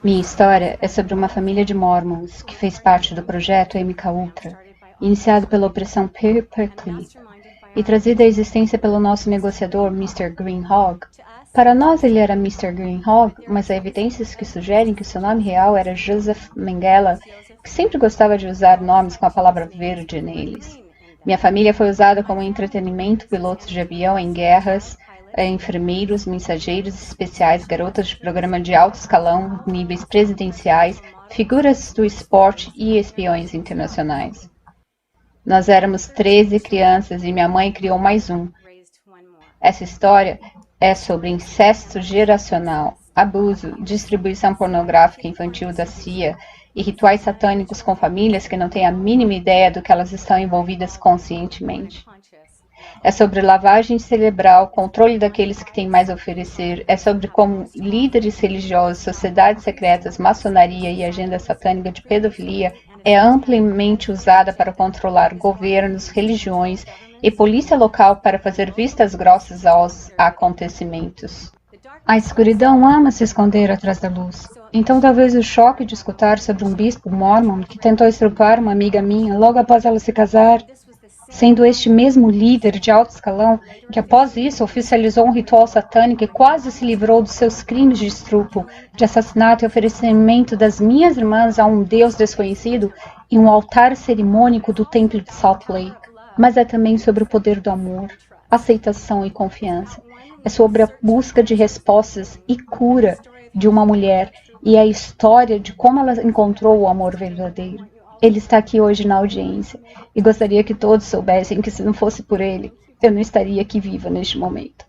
Minha história é sobre uma família de Mormons que fez parte do projeto MK Ultra, iniciado pela Opressão Paperclip e trazido à existência pelo nosso negociador Mr. Greenhog. Para nós ele era Mr. Greenhog, mas há evidências que sugerem que seu nome real era Joseph Mengele, que sempre gostava de usar nomes com a palavra verde neles. Minha família foi usada como entretenimento, pilotos de avião em guerras, enfermeiros, mensageiros especiais, garotas de programa de alto escalão, níveis presidenciais, figuras do esporte e espiões internacionais. Nós éramos 13 crianças e minha mãe criou mais um. Essa história é sobre incesto geracional, abuso, distribuição pornográfica infantil da CIA e rituais satânicos com famílias que não têm a mínima ideia do que elas estão envolvidas conscientemente. É sobre lavagem cerebral, controle daqueles que têm mais a oferecer. É sobre como líderes religiosos, sociedades secretas, maçonaria e agenda satânica de pedofilia é amplamente usada para controlar governos, religiões e polícia local para fazer vistas grossas aos acontecimentos. A escuridão ama se esconder atrás da luz. Então talvez o choque de escutar sobre um bispo mormon que tentou estrupar uma amiga minha logo após ela se casar, sendo este mesmo líder de alto escalão que após isso oficializou um ritual satânico e quase se livrou dos seus crimes de estupro, de assassinato e oferecimento das minhas irmãs a um deus desconhecido em um altar cerimônico do templo de Salt Lake. Mas é também sobre o poder do amor, aceitação e confiança. É sobre a busca de respostas e cura de uma mulher e a história de como ela encontrou o amor verdadeiro. Ele está aqui hoje na audiência e gostaria que todos soubessem que se não fosse por ele, eu não estaria aqui viva neste momento.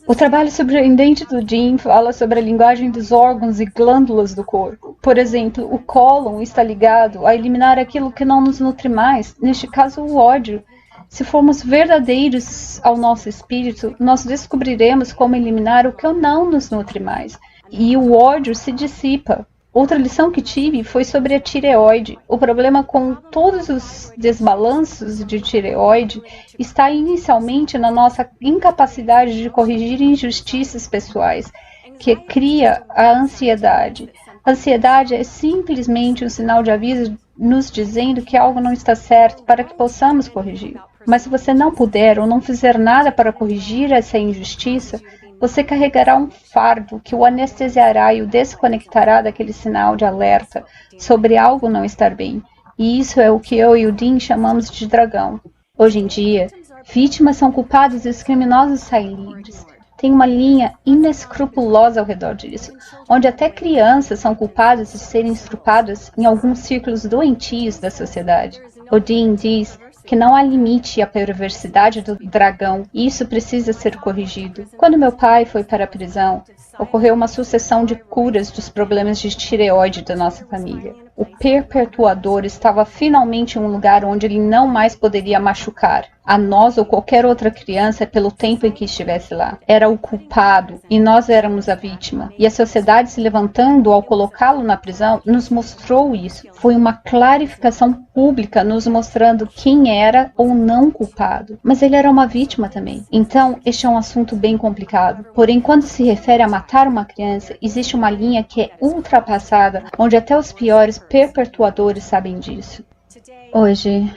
O trabalho surpreendente do Dean fala sobre a linguagem dos órgãos e glândulas do corpo. Por exemplo, o cólon está ligado a eliminar aquilo que não nos nutre mais, neste caso o ódio. Se formos verdadeiros ao nosso espírito, nós descobriremos como eliminar o que não nos nutre mais. E o ódio se dissipa. Outra lição que tive foi sobre a tireoide. O problema com todos os desbalanços de tireoide está inicialmente na nossa incapacidade de corrigir injustiças pessoais, que cria a ansiedade. A ansiedade é simplesmente um sinal de aviso nos dizendo que algo não está certo para que possamos corrigir. Mas se você não puder ou não fizer nada para corrigir essa injustiça, você carregará um fardo que o anestesiará e o desconectará daquele sinal de alerta sobre algo não estar bem. E isso é o que eu e o Dean chamamos de dragão. Hoje em dia, vítimas são culpadas e os criminosos saem livres. Tem uma linha inescrupulosa ao redor disso, onde até crianças são culpadas de serem estrupadas em alguns círculos doentios da sociedade. O Dean diz que não há limite à perversidade do dragão e isso precisa ser corrigido. Quando meu pai foi para a prisão, ocorreu uma sucessão de curas dos problemas de tireoide da nossa família. O perpetuador estava finalmente em um lugar onde ele não mais poderia machucar a nós ou qualquer outra criança pelo tempo em que estivesse lá. Era o culpado e nós éramos a vítima. E a sociedade se levantando ao colocá-lo na prisão nos mostrou isso. Foi uma clarificação pública nos mostrando quem era ou não culpado. Mas ele era uma vítima também. Então, este é um assunto bem complicado. Porém, quando se refere a matar uma criança, existe uma linha que é ultrapassada, onde até os piores perpetuadores sabem disso. Hoje,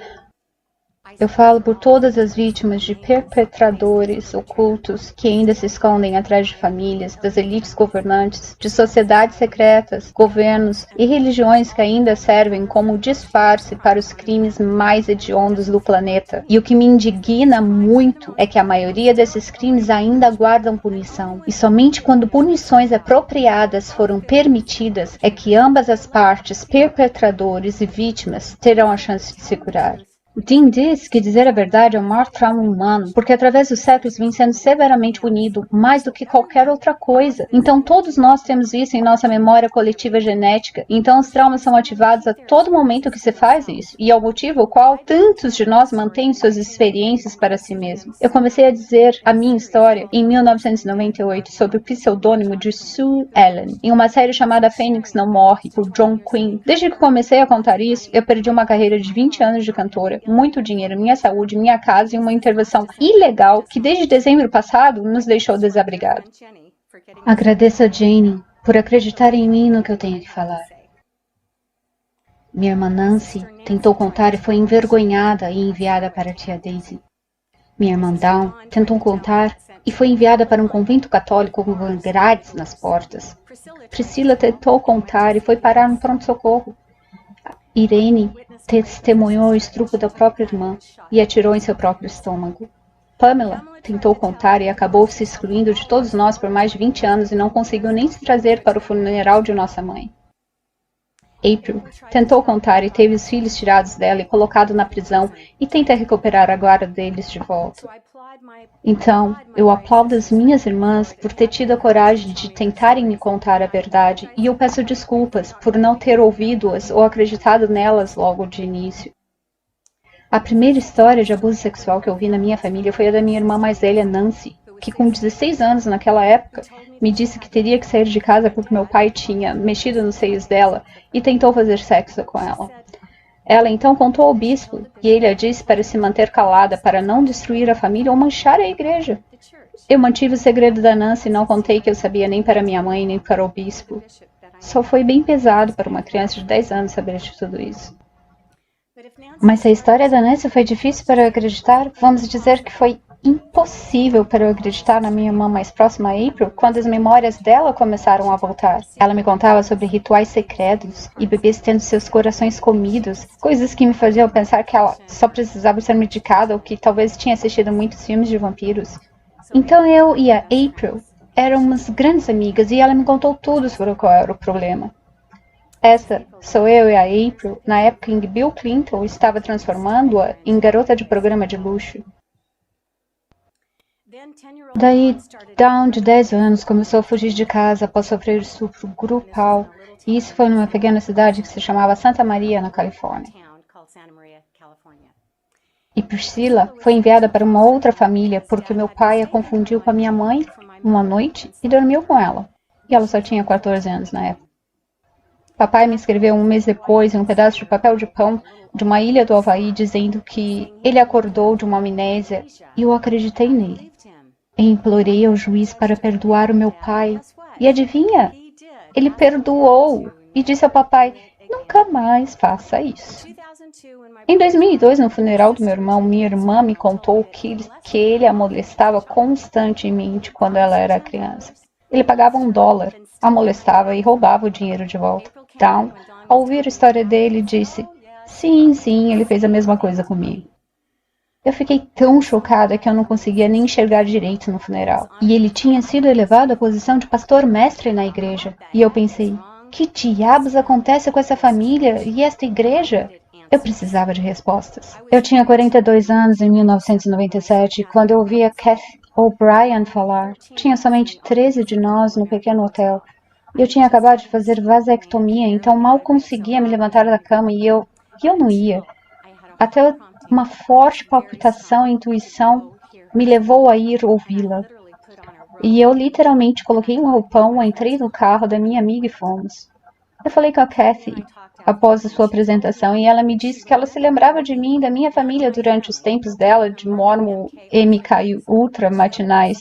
eu falo por todas as vítimas de perpetradores ocultos que ainda se escondem atrás de famílias, das elites governantes, de sociedades secretas, governos e religiões que ainda servem como disfarce para os crimes mais hediondos do planeta. E o que me indigna muito é que a maioria desses crimes ainda guardam punição. E somente quando punições apropriadas foram permitidas é que ambas as partes, perpetradores e vítimas, terão a chance de se curar. Dean diz que dizer a verdade é o maior trauma humano, porque através dos séculos vem sendo severamente punido, mais do que qualquer outra coisa. Então todos nós temos isso em nossa memória coletiva genética, então os traumas são ativados a todo momento que se faz isso, e é o motivo ao qual tantos de nós mantêm suas experiências para si mesmos. Eu comecei a dizer a minha história em 1998 sob o pseudônimo de Sue Ellen, em uma série chamada Fênix Não Morre, por John Quinn. Desde que comecei a contar isso, eu perdi uma carreira de 20 anos de cantora, muito dinheiro, minha saúde, minha casa e uma intervenção ilegal que desde dezembro passado nos deixou desabrigados. Agradeço a Jane por acreditar em mim no que eu tenho que falar. Minha irmã Nancy tentou contar e foi envergonhada e enviada para a tia Daisy. Minha irmã Dawn tentou contar e foi enviada para um convento católico com grades nas portas. Priscila tentou contar e foi parar no pronto-socorro. Irene testemunhou o estupro da própria irmã e atirou em seu próprio estômago. Pamela tentou contar e acabou se excluindo de todos nós por mais de 20 anos e não conseguiu nem se trazer para o funeral de nossa mãe. April tentou contar e teve os filhos tirados dela e colocado na prisão e tenta recuperar a guarda deles de volta. Então, eu aplaudo as minhas irmãs por ter tido a coragem de tentarem me contar a verdade e eu peço desculpas por não ter ouvido-as ou acreditado nelas logo de início. A primeira história de abuso sexual que eu vi na minha família foi a da minha irmã mais velha, Nancy, que com 16 anos naquela época me disse que teria que sair de casa porque meu pai tinha mexido nos seios dela e tentou fazer sexo com ela. Ela então contou ao bispo e ele a disse para se manter calada para não destruir a família ou manchar a igreja. Eu mantive o segredo da Nancy e não contei que eu sabia nem para minha mãe nem para o bispo. Só foi bem pesado para uma criança de 10 anos saber de tudo isso. Mas se a história da Nancy foi difícil para eu acreditar, vamos dizer que foi impossível para eu acreditar na minha irmã mais próxima, April, quando as memórias dela começaram a voltar. Ela me contava sobre rituais secretos e bebês tendo seus corações comidos, coisas que me faziam pensar que ela só precisava ser medicada ou que talvez tinha assistido muitos filmes de vampiros. Então eu e a April éramos grandes amigas e ela me contou tudo sobre qual era o problema. Essa sou eu e a April, na época em que Bill Clinton estava transformando-a em garota de programa de luxo. Daí, Dawn, de 10 anos, começou a fugir de casa após sofrer estupro grupal, e isso foi numa pequena cidade que se chamava Santa Maria, na Califórnia. E Priscila foi enviada para uma outra família porque meu pai a confundiu com a minha mãe uma noite e dormiu com ela. E ela só tinha 14 anos na época. Papai me escreveu um mês depois em um pedaço de papel de pão de uma ilha do Havaí dizendo que ele acordou de uma amnésia e eu acreditei nele. E implorei ao juiz para perdoar o meu pai. E adivinha? Ele perdoou e disse ao papai, nunca mais faça isso. Em 2002, no funeral do meu irmão, minha irmã me contou que ele a molestava constantemente quando ela era criança. Ele pagava $1, a molestava e roubava o dinheiro de volta. Dawn, ao ouvir a história dele, disse, sim, ele fez a mesma coisa comigo. Eu fiquei tão chocada que eu não conseguia nem enxergar direito no funeral. E ele tinha sido elevado à posição de pastor-mestre na igreja. E eu pensei, que diabos acontece com essa família e esta igreja? Eu precisava de respostas. Eu tinha 42 anos em 1997, quando eu ouvi a Kathy O'Brien falar. Tinha somente 13 de nós no pequeno hotel. Eu tinha acabado de fazer vasectomia, então mal conseguia me levantar da cama e eu não ia. Até uma forte palpitação e intuição me levou a ir ouvi-la. E eu literalmente coloquei um roupão, entrei no carro da minha amiga e fomos. Eu falei com a Kathy após a sua apresentação e ela me disse que ela se lembrava de mim e da minha família durante os tempos dela de Mormon MK Ultra matinais,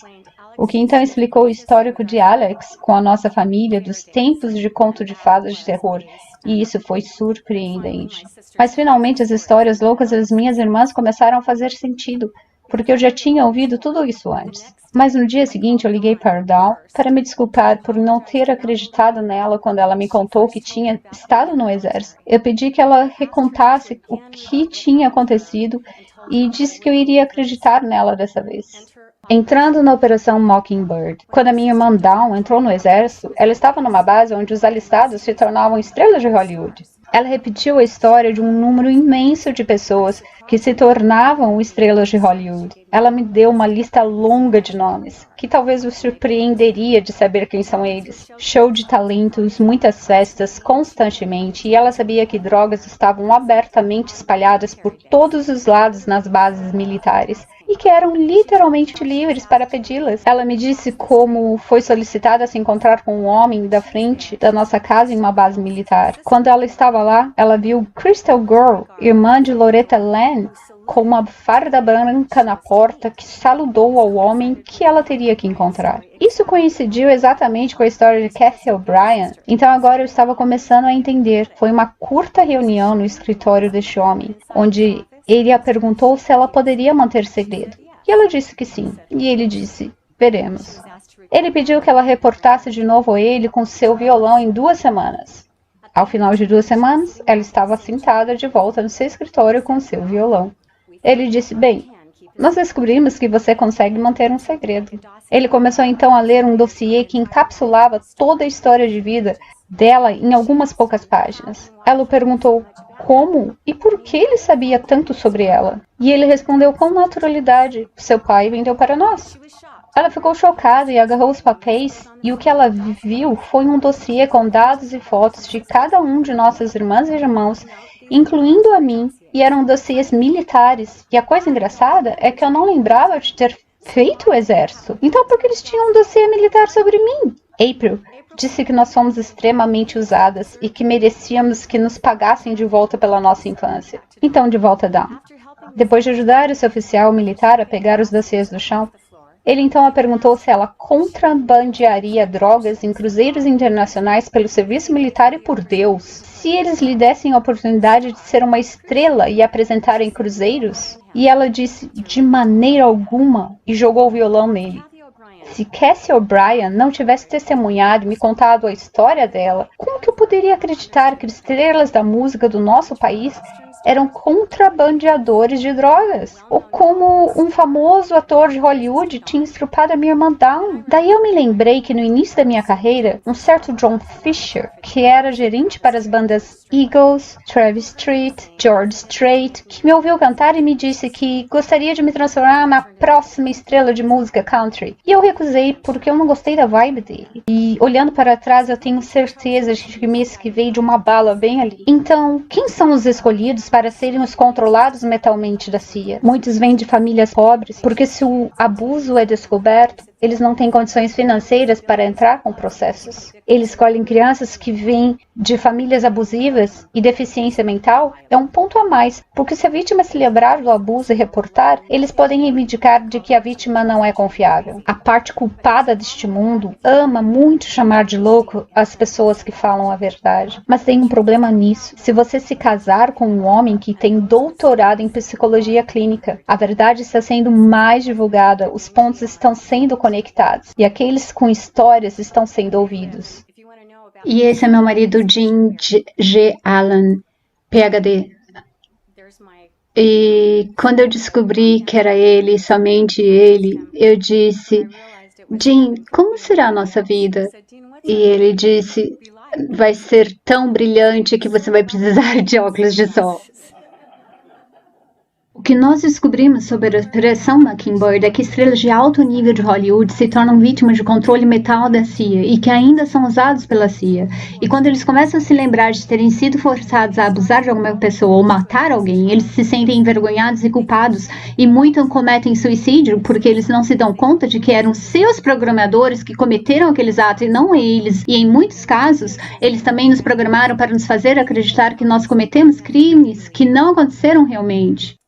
o que então explicou o histórico de Alex com a nossa família dos tempos de conto de fadas de terror, e isso foi surpreendente. Mas finalmente as histórias loucas das minhas irmãs começaram a fazer sentido, porque eu já tinha ouvido tudo isso antes. Mas no dia seguinte eu liguei para Dawn para me desculpar por não ter acreditado nela quando ela me contou que tinha estado no exército. Eu pedi que ela recontasse o que tinha acontecido e disse que eu iria acreditar nela dessa vez. Entrando na Operação Mockingbird, quando a minha irmã Dawn entrou no exército, ela estava numa base onde os alistados se tornavam estrelas de Hollywood. Ela repetiu a história de um número imenso de pessoas que se tornavam estrelas de Hollywood. Ela me deu uma lista longa de nomes, que talvez o surpreenderia de saber quem são eles. Show de talentos, muitas festas, constantemente, e ela sabia que drogas estavam abertamente espalhadas por todos os lados nas bases militares. e que eram literalmente livres para pedi-las. Ela me disse como foi solicitada a se encontrar com um homem da frente da nossa casa em uma base militar. Quando ela estava lá, ela viu Crystal Girl, irmã de Loretta Lynn, com uma farda branca na porta, que saludou ao homem que ela teria que encontrar. Isso coincidiu exatamente com a história de Cathy O'Brien. Então agora eu estava começando a entender. Foi uma curta reunião no escritório deste homem, onde ele a perguntou se ela poderia manter segredo. E ela disse que sim. E ele disse, veremos. Ele pediu que ela reportasse de novo a ele com seu violão em 2 semanas. Ao final de 2 semanas, ela estava sentada de volta no seu escritório com seu violão. Ele disse, bem, nós descobrimos que você consegue manter um segredo. Ele começou então a ler um dossiê que encapsulava toda a história de vida dela em algumas poucas páginas. Ela o perguntou como e por que ele sabia tanto sobre ela. E ele respondeu com naturalidade, seu pai vendeu para nós. Ela ficou chocada e agarrou os papéis, e o que ela viu foi um dossiê com dados e fotos de cada um de nossas irmãs e irmãos, incluindo a mim, e eram dossiês militares. E a coisa engraçada é que eu não lembrava de ter feito o exército. Então por que eles tinham um dossiê militar sobre mim? April disse que nós fomos extremamente usadas e que merecíamos que nos pagassem de volta pela nossa infância. Então de volta Dawn. Depois de ajudar esse oficial militar a pegar os dossiês do chão, ele então a perguntou se ela contrabandearia drogas em cruzeiros internacionais pelo serviço militar e por Deus. Se eles lhe dessem a oportunidade de ser uma estrela e apresentar em cruzeiros? E ela disse, de maneira alguma, e jogou o violão nele. Se Cathy O'Brien não tivesse testemunhado e me contado a história dela, como que eu poderia acreditar que estrelas da música do nosso país eram contrabandeadores de drogas? Ou como um famoso ator de Hollywood tinha estrupado a minha irmã Dawn? Daí eu me lembrei que no início da minha carreira, um certo John Fisher, que era gerente para as bandas Eagles, Travis Street, George Strait, que me ouviu cantar e me disse que gostaria de me transformar na próxima estrela de música country. E eu recusei porque eu não gostei da vibe dele. E olhando para trás eu tenho certeza de que me esquivei de uma bala bem ali. Então, quem são os escolhidos para serem os controlados mentalmente da CIA? Muitos vêm de famílias pobres, porque se o abuso é descoberto, eles não têm condições financeiras para entrar com processos. Eles escolhem crianças que vêm de famílias abusivas e deficiência mental. É um ponto a mais, porque se a vítima se lembrar do abuso e reportar, eles podem reivindicar de que a vítima não é confiável. A parte culpada deste mundo ama muito chamar de louco as pessoas que falam a verdade. Mas tem um problema nisso. Se você se casar com um homem que tem doutorado em psicologia clínica, a verdade está sendo mais divulgada, os pontos estão sendo conectados e aqueles com histórias estão sendo ouvidos. E esse é meu marido Jim G. Allen, PhD. E quando eu descobri que era ele, somente ele, eu disse, Jim, como será a nossa vida? E ele disse, vai ser tão brilhante que você vai precisar de óculos de sol. O que nós descobrimos sobre a Operação Mockingbird é que estrelas de alto nível de Hollywood se tornam vítimas de controle mental da CIA e que ainda são usados pela CIA. E quando eles começam a se lembrar de terem sido forçados a abusar de alguma pessoa ou matar alguém, eles se sentem envergonhados e culpados e muitos cometem suicídio porque eles não se dão conta de que eram seus programadores que cometeram aqueles atos e não eles. E em muitos casos, eles também nos programaram para nos fazer acreditar que nós cometemos crimes que não aconteceram realmente.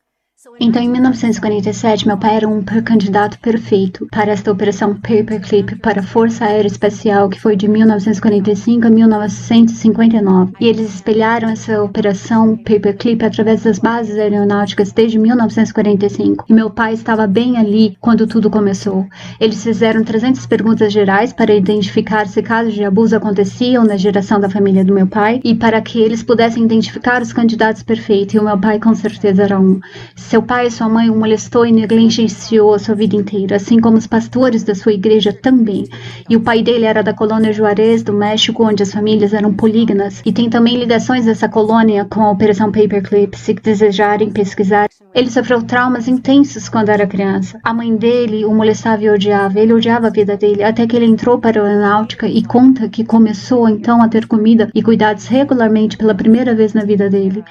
Então, em 1947, meu pai era um candidato perfeito para esta operação Paperclip para a Força Aérea Espacial, que foi de 1945 a 1959. E eles espelharam essa operação Paperclip através das bases aeronáuticas desde 1945. E meu pai estava bem ali quando tudo começou. Eles fizeram 300 perguntas gerais para identificar se casos de abuso aconteciam na geração da família do meu pai e para que eles pudessem identificar os candidatos perfeitos. E o meu pai com certeza era um. Seu pai e sua mãe o molestou e negligenciou a sua vida inteira, assim como os pastores da sua igreja também. E o pai dele era da colônia Juarez, do México, onde as famílias eram polígamas. E tem também ligações dessa colônia com a Operação Paperclip, se desejarem pesquisar. Ele sofreu traumas intensos quando era criança. A mãe dele o molestava e odiava. Ele odiava a vida dele, até que ele entrou para a aeronáutica e conta que começou então a ter comida e cuidados regularmente pela primeira vez na vida dele.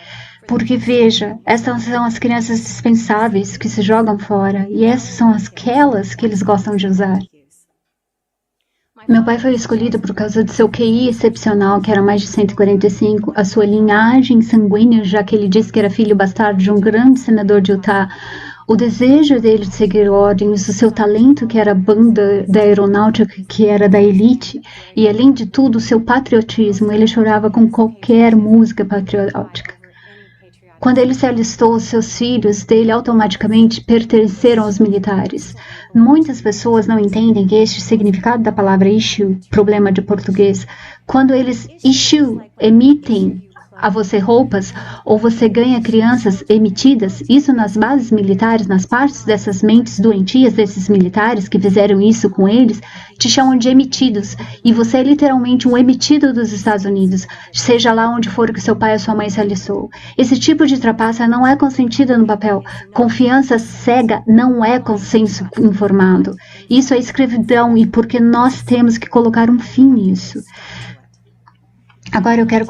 Porque, veja, essas são as crianças dispensáveis que se jogam fora, e essas são aquelas que eles gostam de usar. Meu pai foi escolhido por causa de seu QI excepcional, que era mais de 145, a sua linhagem sanguínea, já que ele disse que era filho bastardo de um grande senador de Utah, o desejo dele de seguir ordens, o seu talento, que era a banda da aeronáutica, que era da elite, e além de tudo, o seu patriotismo. Ele chorava com qualquer música patriótica. Quando ele se alistou, seus filhos dele automaticamente pertenceram aos militares. Muitas pessoas não entendem que este significado da palavra issue, problema de português, quando eles emitem a você roupas, ou você ganha crianças emitidas, isso nas bases militares, nas partes dessas mentes doentias desses militares que fizeram isso com eles, te chamam de emitidos, e você é literalmente um emitido dos Estados Unidos, seja lá onde for que seu pai ou sua mãe se alistou. Esse tipo de trapaça não é consentida no papel. Confiança cega não é consenso informado. Isso é escravidão, e porque nós temos que colocar um fim nisso. Agora eu quero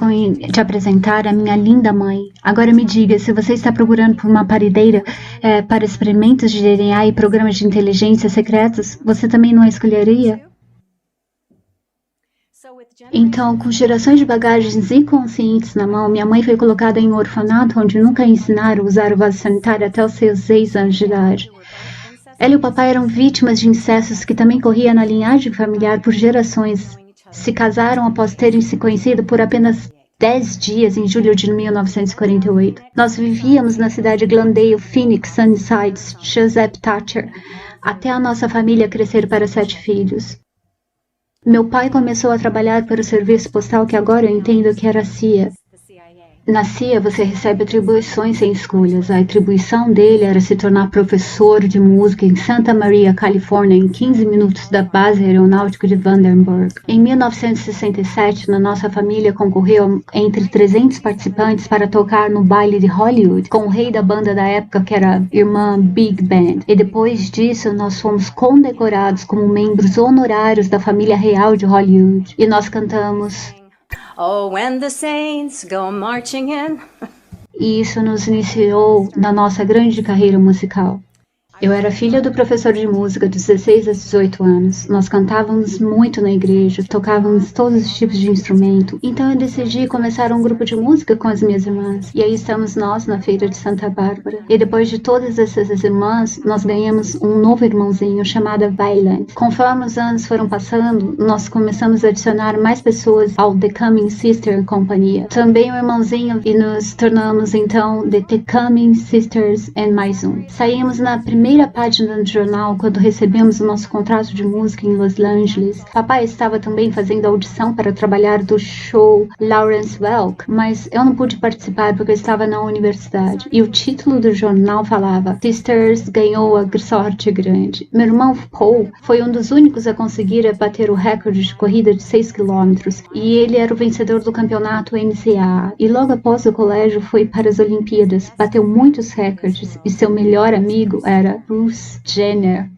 te apresentar a minha linda mãe. Agora me diga, se você está procurando por uma paredeira para experimentos de DNA e programas de inteligência secretos, você também não a escolheria? Então, com gerações de bagagens inconscientes na mão, minha mãe foi colocada em um orfanato onde nunca a ensinaram a usar o vaso sanitário até os seus 6 anos de idade. Ela e o papai eram vítimas de incestos que também corria na linhagem familiar por gerações. Se casaram após terem se conhecido por apenas 10 dias em julho de 1948. Nós vivíamos na cidade de Glendale, Phoenix, Sunnyside, Joseph Thatcher, até a nossa família crescer para 7 filhos. Meu pai começou a trabalhar para o serviço postal que agora eu entendo que era a CIA. Na CIA, você recebe atribuições sem escolhas. A atribuição dele era se tornar professor de música em Santa Maria, Califórnia, em 15 minutos da base aeronáutica de Vandenberg. Em 1967, na nossa família concorreu entre 300 participantes para tocar no baile de Hollywood, com o rei da banda da época, que era a irmã Big Band. E depois disso, nós fomos condecorados como membros honorários da família real de Hollywood. E nós cantamos... Oh, when the saints go marching in. E isso nos iniciou na nossa grande carreira musical. Eu era filha do professor de música dos 16 a 18 anos. Nós cantávamos muito na igreja, tocávamos todos os tipos de instrumento. Então eu decidi começar um grupo de música com as minhas irmãs. E aí estamos nós na feira de Santa Bárbara. E depois de todas essas irmãs, nós ganhamos um novo irmãozinho chamado Violent. Conforme os anos foram passando, nós começamos a adicionar mais pessoas ao The Coming Sister Companhia. Também um irmãozinho e nos tornamos então The Coming Sisters and mais um. Saímos na primeira página do jornal quando recebemos o nosso contrato de música em Los Angeles. Papai estava também fazendo audição para trabalhar do show Lawrence Welk, mas eu não pude participar porque eu estava na universidade. E o título do jornal falava: Sisters ganhou a sorte grande. Meu irmão Paul foi um dos únicos a conseguir bater o recorde de corrida de 6 quilômetros, e ele era o vencedor do campeonato NCAA. E logo após o colégio foi para as Olimpíadas, bateu muitos recordes, e seu melhor amigo era Bruce Jenner.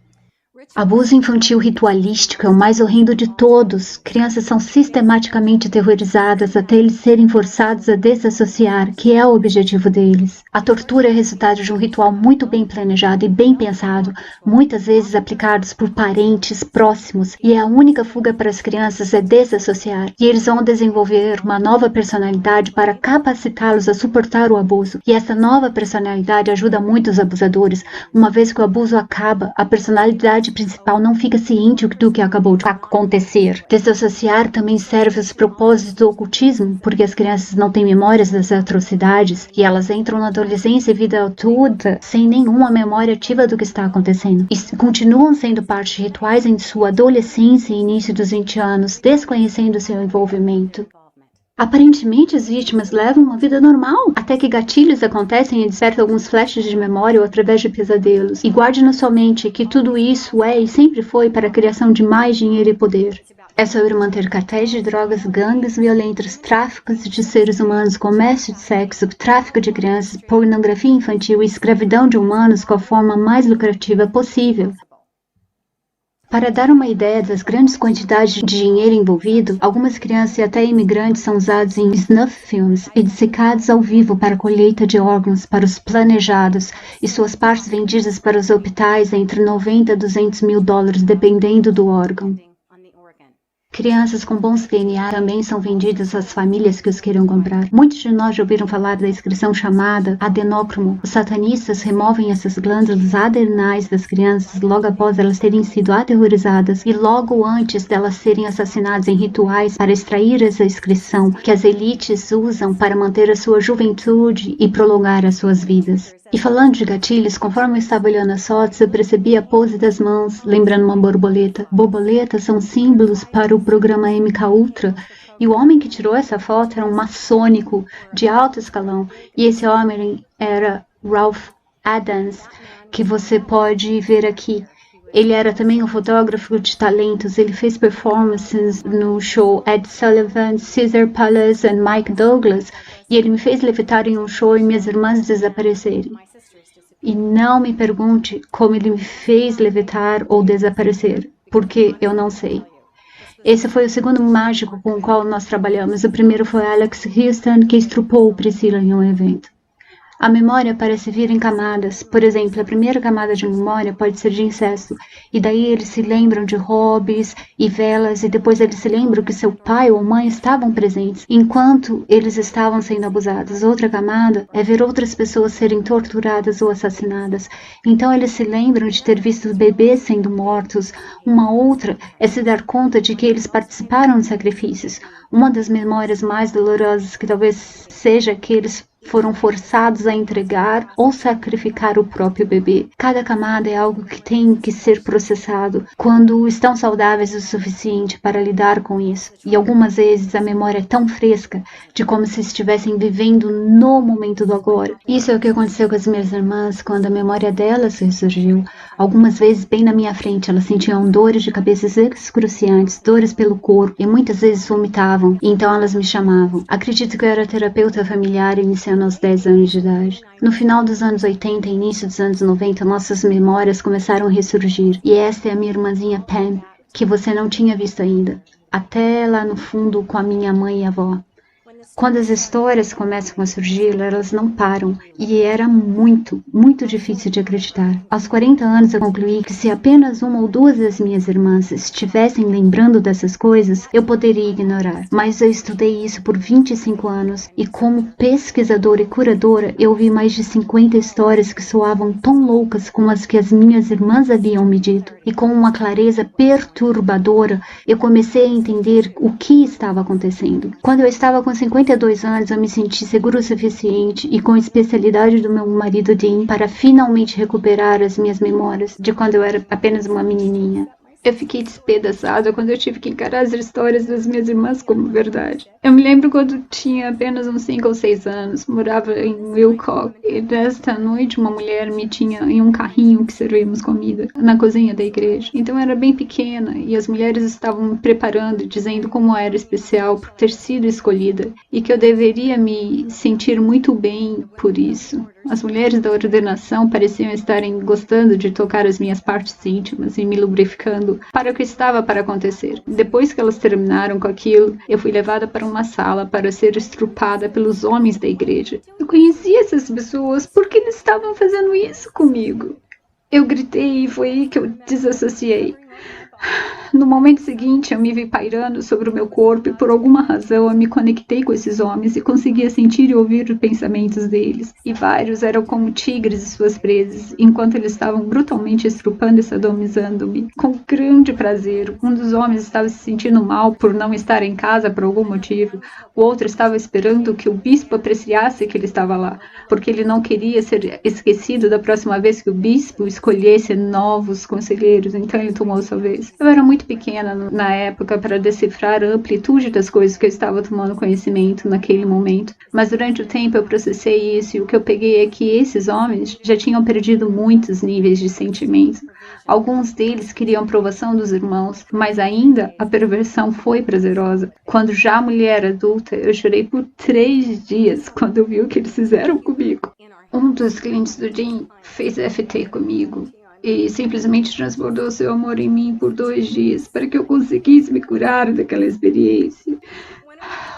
Abuso infantil ritualístico é o mais horrendo de todos. Crianças são sistematicamente aterrorizadas até eles serem forçados a desassociar, que é o objetivo deles. A tortura é resultado de um ritual muito bem planejado e bem pensado, muitas vezes aplicados por parentes próximos, e a única fuga para as crianças é desassociar, e eles vão desenvolver uma nova personalidade para capacitá-los a suportar o abuso, e essa nova personalidade ajuda muito os abusadores. Uma vez que o abuso acaba, a personalidade principal não fica ciente do que acabou de acontecer. Desassociar também serve aos propósitos do ocultismo, porque as crianças não têm memórias das atrocidades e elas entram na adolescência e vida adulta sem nenhuma memória ativa do que está acontecendo. E continuam sendo parte de rituais em sua adolescência e início dos 20 anos, desconhecendo seu envolvimento. Aparentemente, as vítimas levam uma vida normal, até que gatilhos acontecem e despertam alguns flashes de memória ou através de pesadelos. E guarde na sua mente que tudo isso é e sempre foi para a criação de mais dinheiro e poder. É sobre manter cartéis de drogas, gangues violentos, tráficos de seres humanos, comércio de sexo, tráfico de crianças, pornografia infantil e escravidão de humanos com a forma mais lucrativa possível. Para dar uma ideia das grandes quantidades de dinheiro envolvido, algumas crianças e até imigrantes são usados em snuff films e dissecados ao vivo para a colheita de órgãos para os planejados e suas partes vendidas para os hospitais entre 90 a 200 mil dólares, dependendo do órgão. Crianças com bons DNA também são vendidas às famílias que os queiram comprar. Muitos de nós já ouviram falar da excreção chamada adenócromo. Os satanistas removem essas glândulas adenais das crianças logo após elas terem sido aterrorizadas e logo antes delas serem assassinadas em rituais para extrair essa excreção que as elites usam para manter a sua juventude e prolongar as suas vidas. E falando de gatilhos, conforme eu estava olhando as fotos, eu percebi a pose das mãos, lembrando uma borboleta. Borboletas são símbolos para o programa MK Ultra, e o homem que tirou essa foto era um maçônico de alto escalão, e esse homem era Ralph Adams, que você pode ver aqui. Ele era também um fotógrafo de talentos. Ele fez performances no show Ed Sullivan, Caesar Palace e Mike Douglas. E ele me fez levitar em um show e minhas irmãs desaparecerem. E não me pergunte como ele me fez levitar ou desaparecer, porque eu não sei. Esse foi o segundo mágico com o qual nós trabalhamos. O primeiro foi Alex Houston, que estrupou Priscila em um evento. A memória parece vir em camadas. Por exemplo, a primeira camada de memória pode ser de incesto. E daí eles se lembram de hobbies e velas. E depois eles se lembram que seu pai ou mãe estavam presentes enquanto eles estavam sendo abusados. Outra camada é ver outras pessoas serem torturadas ou assassinadas. Então eles se lembram de ter visto bebês sendo mortos. Uma outra é se dar conta de que eles participaram de sacrifícios. Uma das memórias mais dolorosas que talvez seja que eles foram forçados a entregar ou sacrificar o próprio bebê. Cada camada é algo que tem que ser processado quando estão saudáveis o suficiente para lidar com isso. E algumas vezes a memória é tão fresca de como se estivessem vivendo no momento do agora. Isso é o que aconteceu com as minhas irmãs quando a memória delas ressurgiu. Algumas vezes bem na minha frente elas sentiam dores de cabeça excruciantes, dores pelo corpo e muitas vezes vomitavam. Então elas me chamavam. Acredito que eu era terapeuta familiar iniciando aos 10 anos de idade. No final dos anos 80 e início dos anos 90, nossas memórias começaram a ressurgir. E esta é a minha irmãzinha Pam, que você não tinha visto ainda. Até lá no fundo com a minha mãe e avó. Quando as histórias começam a surgir, elas não param. E era muito difícil de acreditar. Aos 40 anos eu concluí que se apenas uma ou duas das minhas irmãs estivessem lembrando dessas coisas, eu poderia ignorar. Mas eu estudei isso por 25 anos e como pesquisadora e curadora, eu ouvi mais de 50 histórias que soavam tão loucas como as que as minhas irmãs haviam me dito. E com uma clareza perturbadora, eu comecei a entender o que estava acontecendo. Quando eu estava com 52 anos, eu me senti seguro o suficiente e com a especialidade do meu marido Dean para finalmente recuperar as minhas memórias de quando eu era apenas uma menininha. Eu fiquei despedaçada quando eu tive que encarar as histórias das minhas irmãs como verdade. Eu me lembro quando tinha apenas uns 5 ou 6 anos, morava em Wilcox, e desta noite uma mulher me tinha em um carrinho que servíamos comida na cozinha da igreja. Então eu era bem pequena e as mulheres estavam me preparando, dizendo como era especial por ter sido escolhida e que eu deveria me sentir muito bem por isso. As mulheres da ordenação pareciam estarem gostando de tocar as minhas partes íntimas e me lubrificando para o que estava para acontecer. Depois que elas terminaram com aquilo, eu fui levada para uma sala para ser estrupada pelos homens da igreja. Eu conhecia essas pessoas porque eles estavam fazendo isso comigo. Eu gritei e foi aí que eu desassociei. No momento seguinte, eu me vi pairando sobre o meu corpo e por alguma razão eu me conectei com esses homens e conseguia sentir e ouvir os pensamentos deles. E vários eram como tigres e suas presas, enquanto eles estavam brutalmente estrupando e sadomizando-me. Com grande prazer, um dos homens estava se sentindo mal por não estar em casa por algum motivo. O outro estava esperando que o bispo apreciasse que ele estava lá, porque ele não queria ser esquecido da próxima vez que o bispo escolhesse novos conselheiros, então ele tomou sua vez. Eu era muito pequena na época para decifrar a amplitude das coisas que eu estava tomando conhecimento naquele momento, mas durante o tempo eu processei isso e o que eu peguei é que esses homens já tinham perdido muitos níveis de sentimento. Alguns deles queriam aprovação dos irmãos, mas ainda a perversão foi prazerosa. Quando já mulher adulta, eu chorei por 3 dias quando eu vi o que eles fizeram comigo. Um dos clientes do Dean fez FT comigo. e simplesmente transbordou seu amor em mim por 2 dias para que eu conseguisse me curar daquela experiência.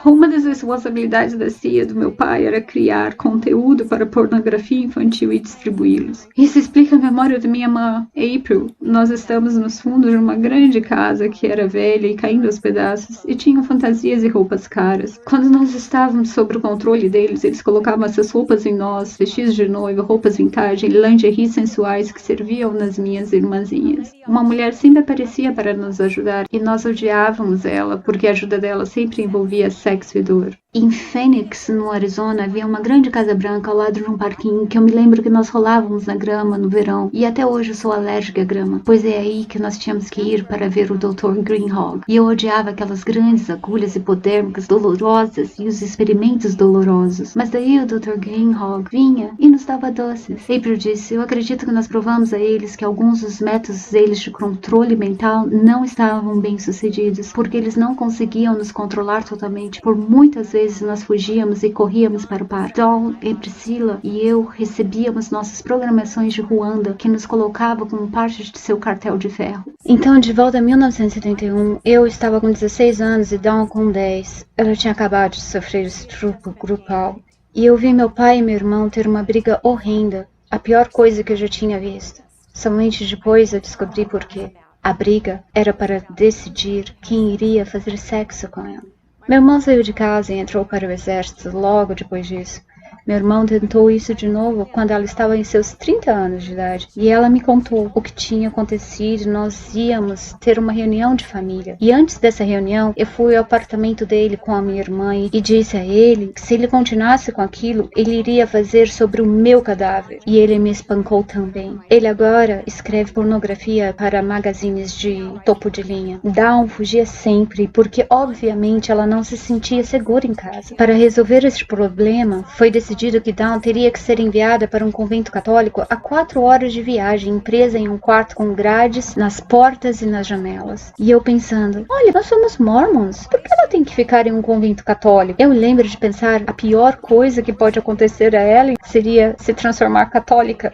Uma das responsabilidades da CIA do meu pai era criar conteúdo para pornografia infantil e distribuí-los. Isso explica a memória da minha irmã, April. Nós estamos nos fundos de uma grande casa que era velha e caindo aos pedaços e tinham fantasias e roupas caras. Quando nós estávamos sob o controle deles, eles colocavam essas roupas em nós, vestidos de noiva, roupas vintage e lingerie sensuais que serviam nas minhas irmãzinhas. Uma mulher sempre aparecia para nos ajudar e nós odiávamos ela porque a ajuda dela sempre envolvia sexo e dor. Em Phoenix, no Arizona, havia uma grande casa branca ao lado de um parquinho que eu me lembro que nós rolávamos na grama no verão. E até hoje eu sou alérgica à grama, pois é aí que nós tínhamos que ir para ver o Dr. Greenhog. E eu odiava aquelas grandes agulhas hipodérmicas dolorosas e os experimentos dolorosos. Mas daí o Dr. Greenhog vinha e nos dava doces. April disse, eu acredito que nós provamos a eles que alguns dos métodos deles de controle mental não estavam bem sucedidos, porque eles não conseguiam nos controlar totalmente. Por muitas vezes nós fugíamos e corríamos para o parque. Dawn e Priscila e eu recebíamos nossas programações de Ruanda, que nos colocava como parte de seu cartel de ferro. Então, de volta a 1971, eu estava com 16 anos e Dawn com 10. Ela tinha acabado de sofrer estupro grupal. E eu vi meu pai e meu irmão ter uma briga horrenda, a pior coisa que eu já tinha visto. Somente depois eu descobri por quê. A briga era para decidir quem iria fazer sexo com ela. Meu irmão saiu de casa e entrou para o exército logo depois disso. Meu irmão tentou isso de novo quando ela estava em seus 30 anos de idade. E ela me contou o que tinha acontecido. Nós íamos ter uma reunião de família. E antes dessa reunião, eu fui ao apartamento dele com a minha irmã e disse a ele que se ele continuasse com aquilo, ele iria fazer sobre o meu cadáver. E ele me espancou também. Ele agora escreve pornografia para magazines de topo de linha. Dawn fugia sempre porque, obviamente, ela não se sentia segura em casa. Para resolver esse problema, foi decidido que Dawn teria que ser enviada para um convento católico a 4 horas de viagem, presa em um quarto com grades nas portas e nas janelas. E eu pensando, olha, nós somos mormons, por que ela tem que ficar em um convento católico? Eu lembro de pensar, a pior coisa que pode acontecer a ela seria se transformar católica.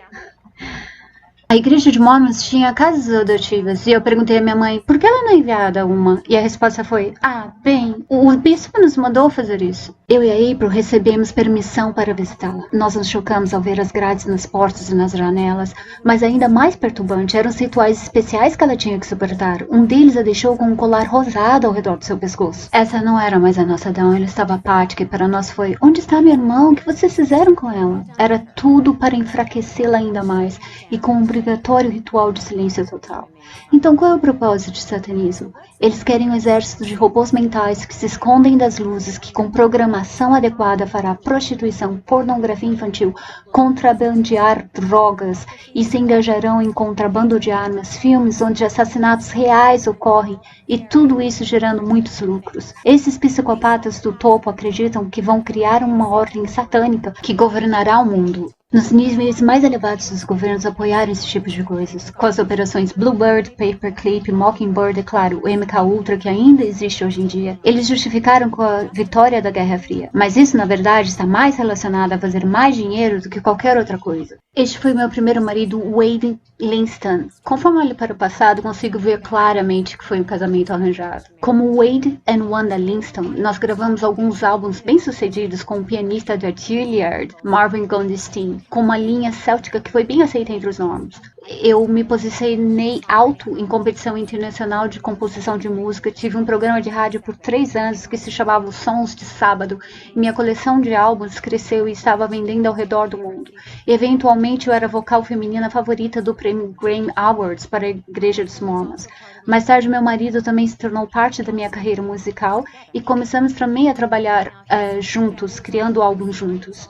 A igreja de Mormons tinha casas adotivas e eu perguntei à minha mãe por que ela não é enviada a uma. E a resposta foi, bem, o bispo nos mandou fazer isso. Eu e a April recebemos permissão para visitá-la. Nós nos chocamos ao ver as grades nas portas e nas janelas, mas ainda mais perturbante eram os rituais especiais que ela tinha que suportar. Um deles a deixou com um colar rosado ao redor do seu pescoço. Essa não era mais a nossa Dawn, ela estava apática e para nós foi, onde está meu irmão? O que vocês fizeram com ela? Era tudo para enfraquecê-la ainda mais e com um obrigatório ritual de silêncio total. Então qual é o propósito de satanismo? Eles querem um exército de robôs mentais que se escondem das luzes, que com programação adequada fará prostituição, pornografia infantil, contrabandear drogas e se engajarão em contrabando de armas, filmes onde assassinatos reais ocorrem e tudo isso gerando muitos lucros. Esses psicopatas do topo acreditam que vão criar uma ordem satânica que governará o mundo. Nos níveis mais elevados dos governos apoiaram esse tipo de coisas, com as operações Bluebird, Paperclip, Mockingbird e, claro, o MKUltra, que ainda existe hoje em dia. Eles justificaram com a vitória da Guerra Fria, mas isso, na verdade, está mais relacionado a fazer mais dinheiro do que qualquer outra coisa. Este foi meu primeiro marido, Wade Linston. Conforme olho para o passado, consigo ver claramente que foi um casamento arranjado. Como Wade e Wanda Linston, nós gravamos alguns álbuns bem-sucedidos com o pianista da Juilliard, Marvin Goldstein, com uma linha céltica que foi bem aceita entre os mormons. Eu me posicionei alto em competição internacional de composição de música. Tive um programa de rádio por 3 anos que se chamava Os Sons de Sábado. Minha coleção de álbuns cresceu e estava vendendo ao redor do mundo. Eventualmente, eu era a vocal feminina favorita do prêmio Grammy Awards para a Igreja dos Mormons. Mais tarde, meu marido também se tornou parte da minha carreira musical e começamos também a trabalhar juntos, criando álbuns juntos.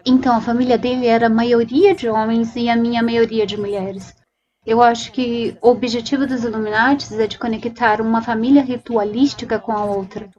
Então, a família dele era a maioria de homens e a minha maioria de mulheres. Eu acho que o objetivo dos Illuminatis é de conectar uma família ritualística com a outra.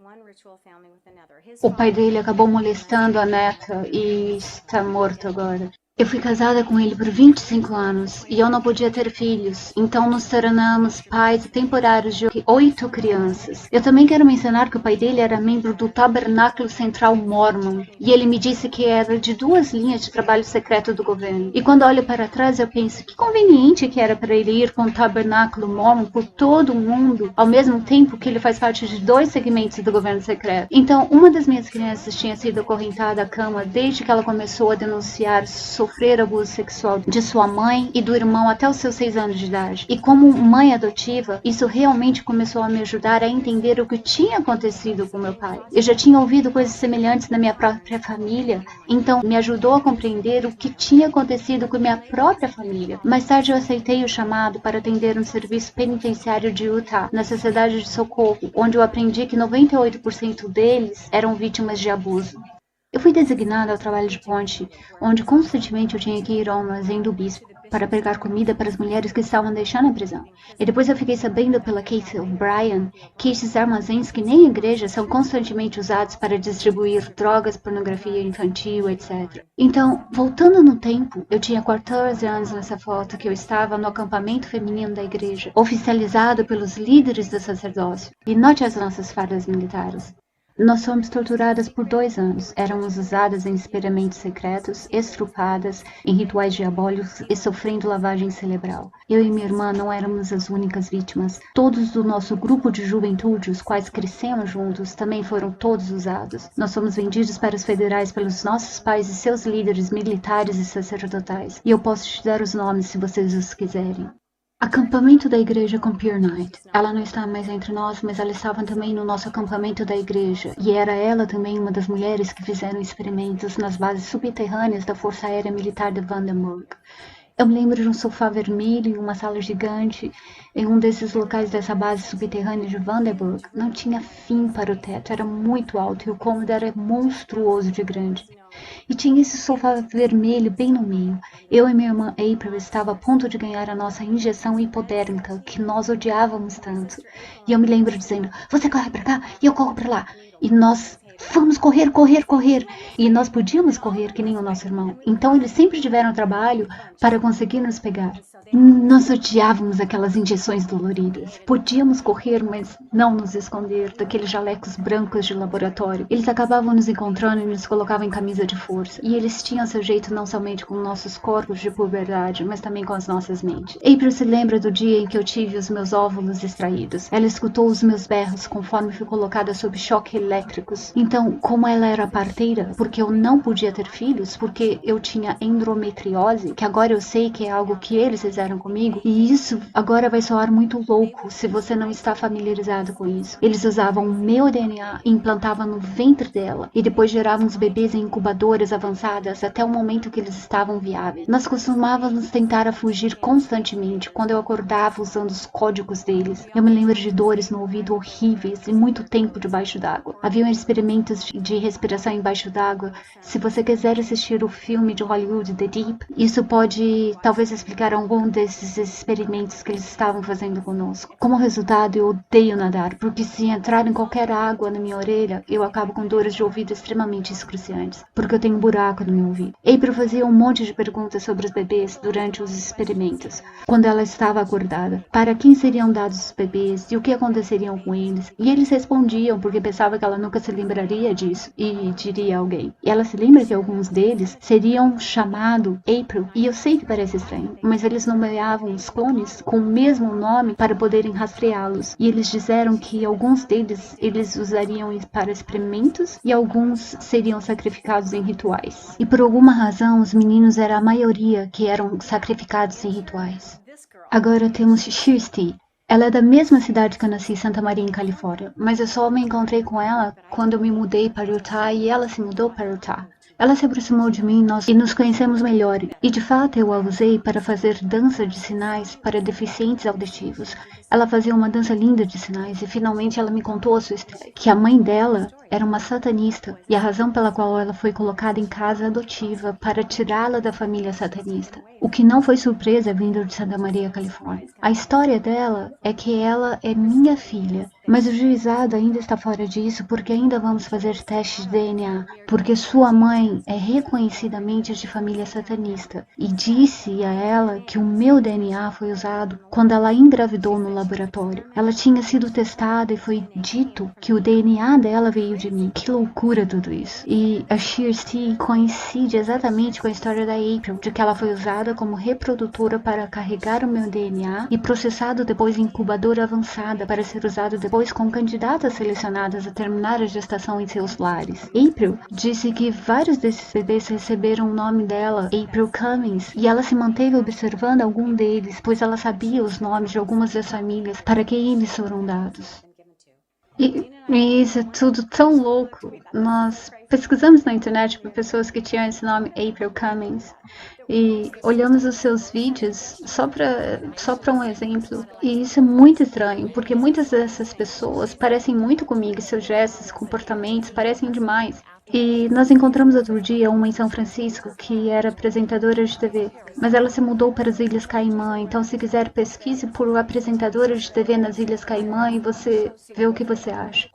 O pai dele acabou molestando a neta e está morto agora. Eu fui casada com ele por 25 anos e eu não podia ter filhos, então nos tornamos pais temporários de 8 crianças. Eu também quero mencionar que o pai dele era membro do Tabernáculo Central Mormon e ele me disse que era de 2 linhas de trabalho secreto do governo. E quando olho para trás eu penso que conveniente que era para ele ir com o Tabernáculo Mormon por todo o mundo, ao mesmo tempo que ele faz parte de 2 segmentos do governo secreto. Então, uma das minhas crianças tinha sido acorrentada à cama desde que ela começou a denunciar sofrer abuso sexual de sua mãe e do irmão até os seus 6 anos de idade. E como mãe adotiva, isso realmente começou a me ajudar a entender o que tinha acontecido com meu pai. Eu já tinha ouvido coisas semelhantes na minha própria família, então me ajudou a compreender o que tinha acontecido com minha própria família. Mais tarde eu aceitei o chamado para atender um serviço penitenciário de Utah, na Sociedade de Socorro, onde eu aprendi que 98% deles eram vítimas de abuso. Eu fui designada ao trabalho de ponte, onde constantemente eu tinha que ir ao armazém do bispo para pegar comida para as mulheres que estavam deixando a prisão. E depois eu fiquei sabendo pela Kate O'Brien que esses armazéns, que nem igreja, são constantemente usados para distribuir drogas, pornografia infantil, etc. Então, voltando no tempo, eu tinha 14 anos nessa foto que eu estava no acampamento feminino da igreja, oficializado pelos líderes do sacerdócio. E note as nossas fardas militares. Nós fomos torturadas por 2 anos. Éramos usadas em experimentos secretos, estrupadas em rituais diabólicos e sofrendo lavagem cerebral. Eu e minha irmã não éramos as únicas vítimas. Todos do nosso grupo de juventude, os quais crescemos juntos, também foram todos usados. Nós fomos vendidos para os federais pelos nossos pais e seus líderes militares e sacerdotais. E eu posso te dar os nomes se vocês os quiserem. Acampamento da igreja com Peer Knight. Ela não está mais entre nós, mas ela estava também no nosso acampamento da igreja. E era ela também uma das mulheres que fizeram experimentos nas bases subterrâneas da Força Aérea Militar de Vandenberg. Eu me lembro de um sofá vermelho em uma sala gigante. Em um desses locais dessa base subterrânea de Vandenberg, não tinha fim para o teto, era muito alto e o cômodo era monstruoso de grande. E tinha esse sofá vermelho bem no meio. Eu e minha irmã April estava a ponto de ganhar a nossa injeção hipodérmica, que nós odiávamos tanto. E eu me lembro dizendo, você corre pra cá e eu corro pra lá. E nós vamos correr, correr, correr. E nós podíamos correr que nem o nosso irmão. Então eles sempre tiveram trabalho para conseguir nos pegar. Nós odiávamos aquelas injeções doloridas. Podíamos correr, mas não nos esconder daqueles jalecos brancos de laboratório. Eles acabavam nos encontrando e nos colocavam em camisa de força. E eles tinham seu jeito não somente com nossos corpos de puberdade, mas também com as nossas mentes. April se lembra do dia em que eu tive os meus óvulos extraídos. Ela escutou os meus berros conforme fui colocada sob choque elétricos. Então, como ela era parteira, porque eu não podia ter filhos, porque eu tinha endometriose, que agora eu sei que é algo que eles fizeram comigo, e isso agora vai soar muito louco se você não está familiarizado com isso. Eles usavam o meu DNA e implantavam no ventre dela, e depois geravam os bebês em incubadoras avançadas até o momento que eles estavam viáveis. Nós costumávamos tentar a fugir constantemente quando eu acordava usando os códigos deles. Eu me lembro de dores no ouvido horríveis e muito tempo debaixo d'água. Haviam experimentos de respiração embaixo d'água. Se você quiser assistir o filme de Hollywood, The Deep, isso pode talvez explicar algum desses experimentos que eles estavam fazendo conosco. Como resultado, eu odeio nadar, porque se entrar em qualquer água na minha orelha, eu acabo com dores de ouvido extremamente excruciantes, porque eu tenho um buraco no meu ouvido. April fazia um monte de perguntas sobre os bebês durante os experimentos, quando ela estava acordada. Para quem seriam dados os bebês e o que aconteceriam com eles? E eles respondiam, porque pensava que ela nunca se lembraria disso, e diria a alguém. E ela se lembra que alguns deles seriam chamados April, e eu sei que parece estranho, mas eles nomeavam os clones com o mesmo nome para poderem rastreá-los. E eles disseram que alguns deles eles usariam para experimentos e alguns seriam sacrificados em rituais. E por alguma razão os meninos eram a maioria que eram sacrificados em rituais. Agora temos Kirsty. Ela é da mesma cidade que eu nasci, Santa Maria, em Califórnia, mas eu só me encontrei com ela quando eu me mudei para Utah e ela se mudou para Utah. Ela se aproximou de mim e nos conhecemos melhor, e de fato eu a usei para fazer dança de sinais para deficientes auditivos. Ela fazia uma dança linda de sinais e finalmente ela me contou a sua história, que a mãe dela era uma satanista e a razão pela qual ela foi colocada em casa adotiva para tirá-la da família satanista. O que não foi surpresa vindo de Santa Maria, Califórnia. A história dela é que ela é minha filha, mas o juizado ainda está fora disso porque ainda vamos fazer testes de DNA, porque sua mãe é reconhecidamente de família satanista e disse a ela que o meu DNA foi usado quando ela engravidou no laboratório. Ela tinha sido testada e foi dito que o DNA dela veio de mim. Que loucura tudo isso. E a Shirsti coincide exatamente com a história da April, de que ela foi usada como reprodutora para carregar o meu DNA e processado depois em incubadora avançada para ser usado depois com candidatas selecionadas a terminar a gestação em seus lares. April disse que vários desses bebês receberam o nome dela, April Cummings, e ela se manteve observando algum deles, pois ela sabia os nomes de algumas das famílias para quem eles foram dados. E isso é tudo tão louco. Nós pesquisamos na internet por pessoas que tinham esse nome, April Cummings, e olhamos os seus vídeos só para um exemplo. E isso é muito estranho, porque muitas dessas pessoas parecem muito comigo, seus gestos, comportamentos parecem demais. E nós encontramos outro dia uma em São Francisco que era apresentadora de TV, mas ela se mudou para as Ilhas Caimã, então se quiser pesquise por apresentadora de TV nas Ilhas Caimã e você vê o que você acha.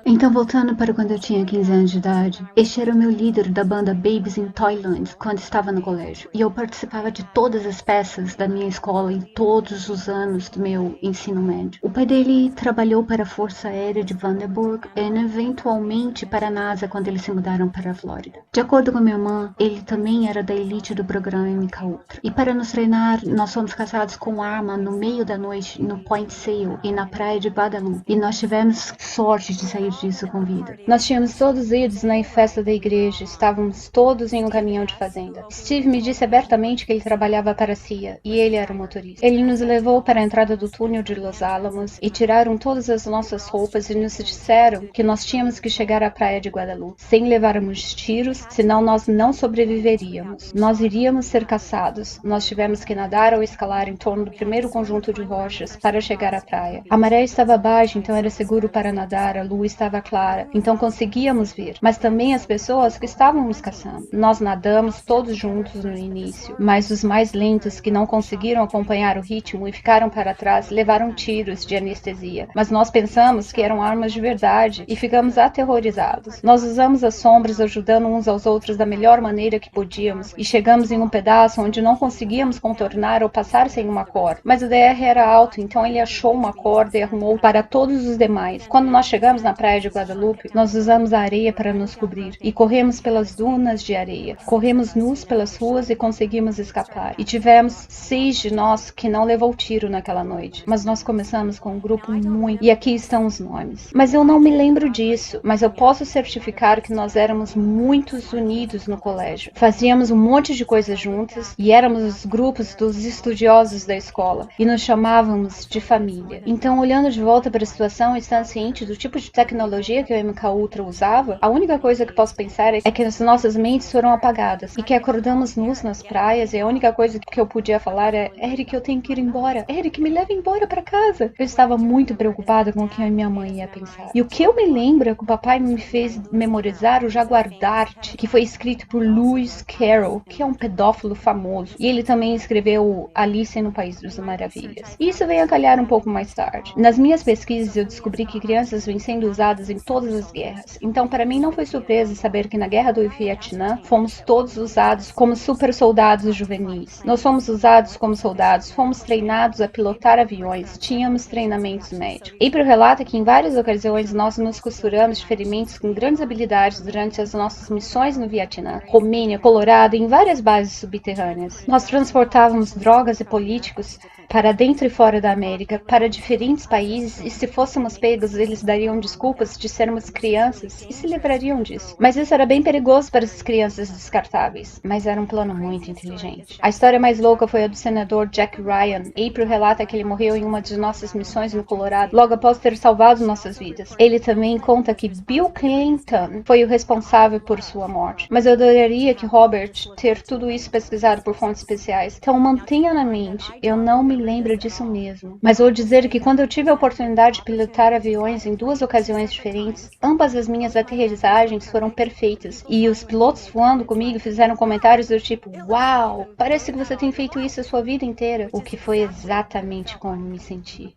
Então, voltando para quando eu tinha 15 anos de idade, este era o meu líder da banda Babies in Toyland quando estava no colégio. E eu participava de todas as peças da minha escola em todos os anos do meu ensino médio. O pai dele trabalhou para a Força Aérea de Vandenberg e eventualmente para a NASA quando eles se mudaram para a Flórida. De acordo com minha irmã, ele também era da elite do programa MK Ultra. E para nos treinar, nós fomos caçados com arma no meio da noite no Point Sale e na praia de Guadalupe. E nós tivemos sorte de sair disso com vida. Nós tínhamos todos idos na festa da igreja, estávamos todos em um caminhão de fazenda. Steve me disse abertamente que ele trabalhava para a CIA e ele era o motorista. Ele nos levou para a entrada do túnel de Los Alamos e tiraram todas as nossas roupas e nos disseram que nós tínhamos que chegar à praia de Guadalupe sem levarmos tiros, senão nós não sobreviveríamos. Nós iríamos ser caçados. Nós tivemos que nadar ou escalar em torno do primeiro conjunto de rochas para chegar à praia. A maré estava baixa, então era seguro para nadar, a lua estava clara, então conseguíamos ver, mas também as pessoas que estavam nos caçando. Nós nadamos todos juntos no início, mas os mais lentos que não conseguiram acompanhar o ritmo e ficaram para trás levaram tiros de anestesia, mas nós pensamos que eram armas de verdade e ficamos aterrorizados. Nós usamos as sombras ajudando uns aos outros da melhor maneira que podíamos e chegamos em um pedaço onde não conseguíamos contornar ou passar sem uma corda, mas o DR era alto, então ele achou uma corda e arrumou para todos os demais. Quando nós chegamos na praia de Guadalupe, nós usamos a areia para nos cobrir e corremos pelas dunas de areia. Corremos nus pelas ruas e conseguimos escapar. E tivemos 6 de nós que não levou tiro naquela noite. Mas nós começamos com um grupo muito... E aqui estão os nomes. Mas eu não me lembro disso. Mas eu posso certificar que nós éramos muitos unidos no colégio. Fazíamos um monte de coisas juntas e éramos os grupos dos estudiosos da escola. E nos chamávamos de família. Então, olhando de volta para a situação e estando ciente do tipo de tecnologia que o MK Ultra usava, a única coisa que posso pensar é que as nossas mentes foram apagadas e que acordamos nus nas praias e a única coisa que eu podia falar é: Eric, eu tenho que ir embora. Eric, me leva embora para casa. Eu estava muito preocupada com o que a minha mãe ia pensar. E o que eu me lembro é que o papai me fez memorizar o Jaguar Dart, que foi escrito por Lewis Carroll, que é um pedófilo famoso. E ele também escreveu Alice no País das Maravilhas. E isso veio a calhar um pouco mais tarde. Nas minhas pesquisas eu descobri que crianças vêm sendo usadas em todas as guerras. Então, para mim, não foi surpresa saber que na Guerra do Vietnã fomos todos usados como super soldados juvenis. Nós fomos usados como soldados, fomos treinados a pilotar aviões, tínhamos treinamentos médicos. April relata que em várias ocasiões nós nos costuramos de ferimentos com grandes habilidades durante as nossas missões no Vietnã, Romênia, Colorado e em várias bases subterrâneas. Nós transportávamos drogas e políticos para dentro e fora da América, para diferentes países, e se fôssemos pegos, eles dariam desculpas de sermos crianças e se livrariam disso. Mas isso era bem perigoso para essas crianças descartáveis, mas era um plano muito inteligente. A história mais louca foi a do senador Jack Ryan. April relata que ele morreu em uma de nossas missões no Colorado, logo após ter salvado nossas vidas. Ele também conta que Bill Clinton foi o responsável por sua morte. Mas eu adoraria que Robert ter tudo isso pesquisado por fontes especiais. Então mantenha na mente, eu não me lembro disso mesmo. Mas vou dizer que quando eu tive a oportunidade de pilotar aviões em 2 ocasiões diferentes, ambas as minhas aterrissagens foram perfeitas. E os pilotos voando comigo fizeram comentários do tipo: "Uau, parece que você tem feito isso a sua vida inteira." O que foi exatamente como me senti.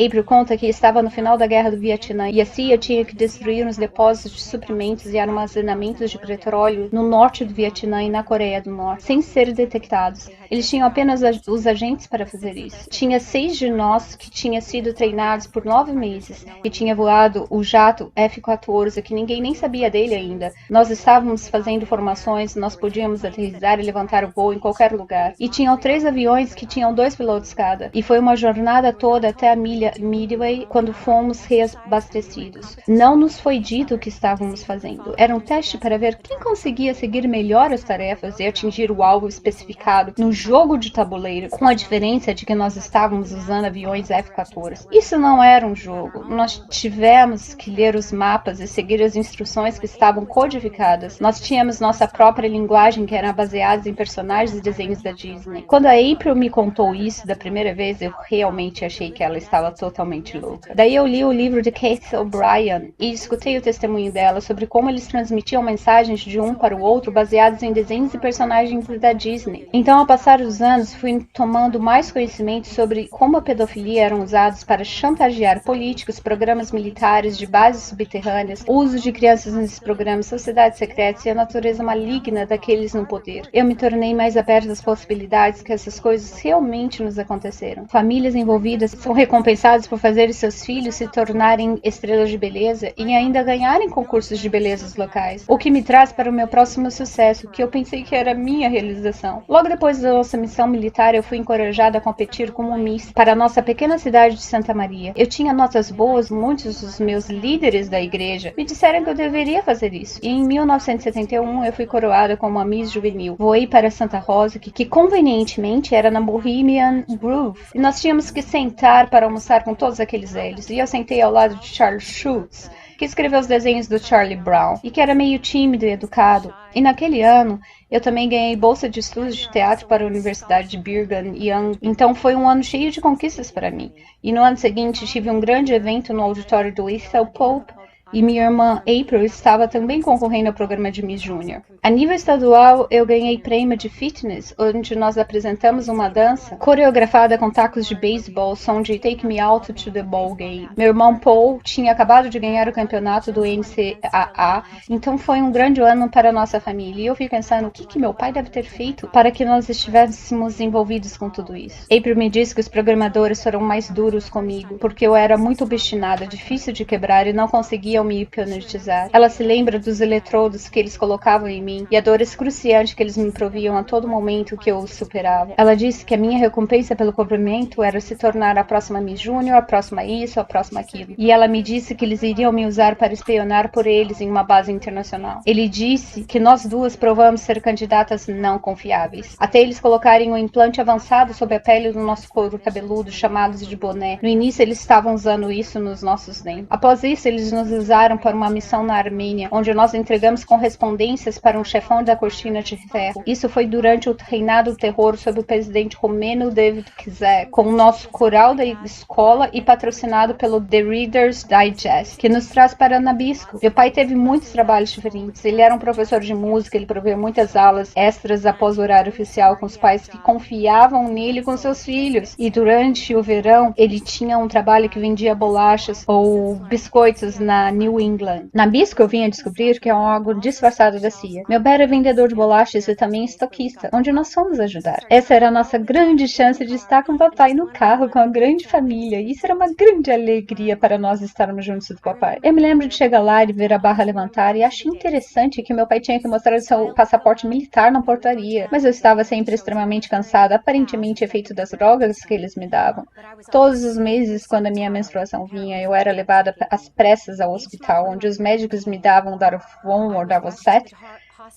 April conta que estava no final da Guerra do Vietnã e a CIA tinha que destruir uns depósitos de suprimentos e armazenamentos de petróleo no norte do Vietnã e na Coreia do Norte, sem ser detectados. Eles tinham apenas os agentes para fazer isso. Tinha 6 de nós que tinham sido treinados por 9 meses, que tinha voado o jato F-14, que ninguém nem sabia dele ainda. Nós estávamos fazendo formações, nós podíamos aterrissar e levantar o voo em qualquer lugar. E tinham 3 aviões que tinham 2 pilotos cada. E foi uma jornada toda até a milha Midway quando fomos reabastecidos. Não nos foi dito o que estávamos fazendo. Era um teste para ver quem conseguia seguir melhor as tarefas e atingir o alvo especificado no jogo de tabuleiro, com a diferença de que nós estávamos usando aviões F-14. Isso não era um jogo. Nós tivemos que ler os mapas e seguir as instruções que estavam codificadas. Nós tínhamos nossa própria linguagem que era baseada em personagens e desenhos da Disney. Quando a April me contou isso da primeira vez, eu realmente achei que ela estava totalmente louca. Daí eu li o livro de Keith O'Brien e escutei o testemunho dela sobre como eles transmitiam mensagens de um para o outro baseados em desenhos e personagens da Disney. Então, ao passar os anos, fui tomando mais conhecimento sobre como a pedofilia eram usados para chantagear políticos, programas militares de bases subterrâneas, o uso de crianças nesses programas, sociedades secretas e a natureza maligna daqueles no poder. Eu me tornei mais aberta às possibilidades que essas coisas realmente nos aconteceram. Famílias envolvidas são recompensadas por fazer seus filhos se tornarem estrelas de beleza e ainda ganharem concursos de belezas locais. O que me traz para o meu próximo sucesso, que eu pensei que era minha realização. Logo depois da nossa missão militar, eu fui encorajada a competir como Miss para a nossa pequena cidade de Santa Maria. Eu tinha notas boas, muitos dos meus líderes da igreja me disseram que eu deveria fazer isso. E em 1971, eu fui coroada como a Miss Juvenil. Voei para Santa Rosa, que convenientemente era na Bohemian Grove. E nós tínhamos que sentar para almoçar com todos aqueles velhos, e eu sentei ao lado de Charles Schultz, que escreveu os desenhos do Charlie Brown, e que era meio tímido e educado. E naquele ano, eu também ganhei bolsa de estudos de teatro para a Universidade de Brigham Young, então foi um ano cheio de conquistas para mim. E no ano seguinte, tive um grande evento no auditório do Ethel Pope, e minha irmã April estava também concorrendo ao programa de Miss Junior. A nível estadual, eu ganhei prêmio de fitness, onde nós apresentamos uma dança coreografada com tacos de beisebol, som de Take Me Out to the Ball Game. Meu irmão Paul tinha acabado de ganhar o campeonato do NCAA, então foi um grande ano para a nossa família. E eu fui pensando, o que meu pai deve ter feito para que nós estivéssemos envolvidos com tudo isso? April me disse que os programadores foram mais duros comigo, porque eu era muito obstinada, difícil de quebrar e não conseguia me hipnotizar. Ela se lembra dos eletrodos que eles colocavam em mim e a dor excruciante que eles me proviam a todo momento que eu os superava. Ela disse que a minha recompensa pelo cumprimento era se tornar a próxima Miss Junior, a próxima isso, a próxima aquilo. E ela me disse que eles iriam me usar para espionar por eles em uma base internacional. Ele disse que nós duas provamos ser candidatas não confiáveis, até eles colocarem um implante avançado sob a pele do nosso couro cabeludo, chamados de boné. No início eles estavam usando isso nos nossos dentes. Após isso, eles nos usaram para uma missão na Armênia, onde nós entregamos correspondências para um chefão da cortina de ferro. Isso foi durante o reinado do terror sob o presidente romeno David Kizek, com o nosso coral da escola e patrocinado pelo The Reader's Digest, que nos traz para Nabisco. Meu pai teve muitos trabalhos diferentes. Ele era um professor de música, ele proveu muitas aulas extras após o horário oficial com os pais que confiavam nele com seus filhos. E durante o verão, ele tinha um trabalho que vendia bolachas ou biscoitos na New England. Nabisco eu vim a descobrir que é um órgão disfarçado da CIA. Meu pai era vendedor de bolachas e também estoquista, onde nós fomos ajudar. Essa era a nossa grande chance de estar com o papai no carro, com a grande família. Isso era uma grande alegria para nós estarmos juntos do papai. Eu me lembro de chegar lá e ver a barra levantar e achei interessante que meu pai tinha que mostrar o seu passaporte militar na portaria. Mas eu estava sempre extremamente cansada, aparentemente efeito das drogas que eles me davam. Todos os meses, quando a minha menstruação vinha, eu era levada às pressas ao hospital, onde os médicos me davam Darvon ou Darvocet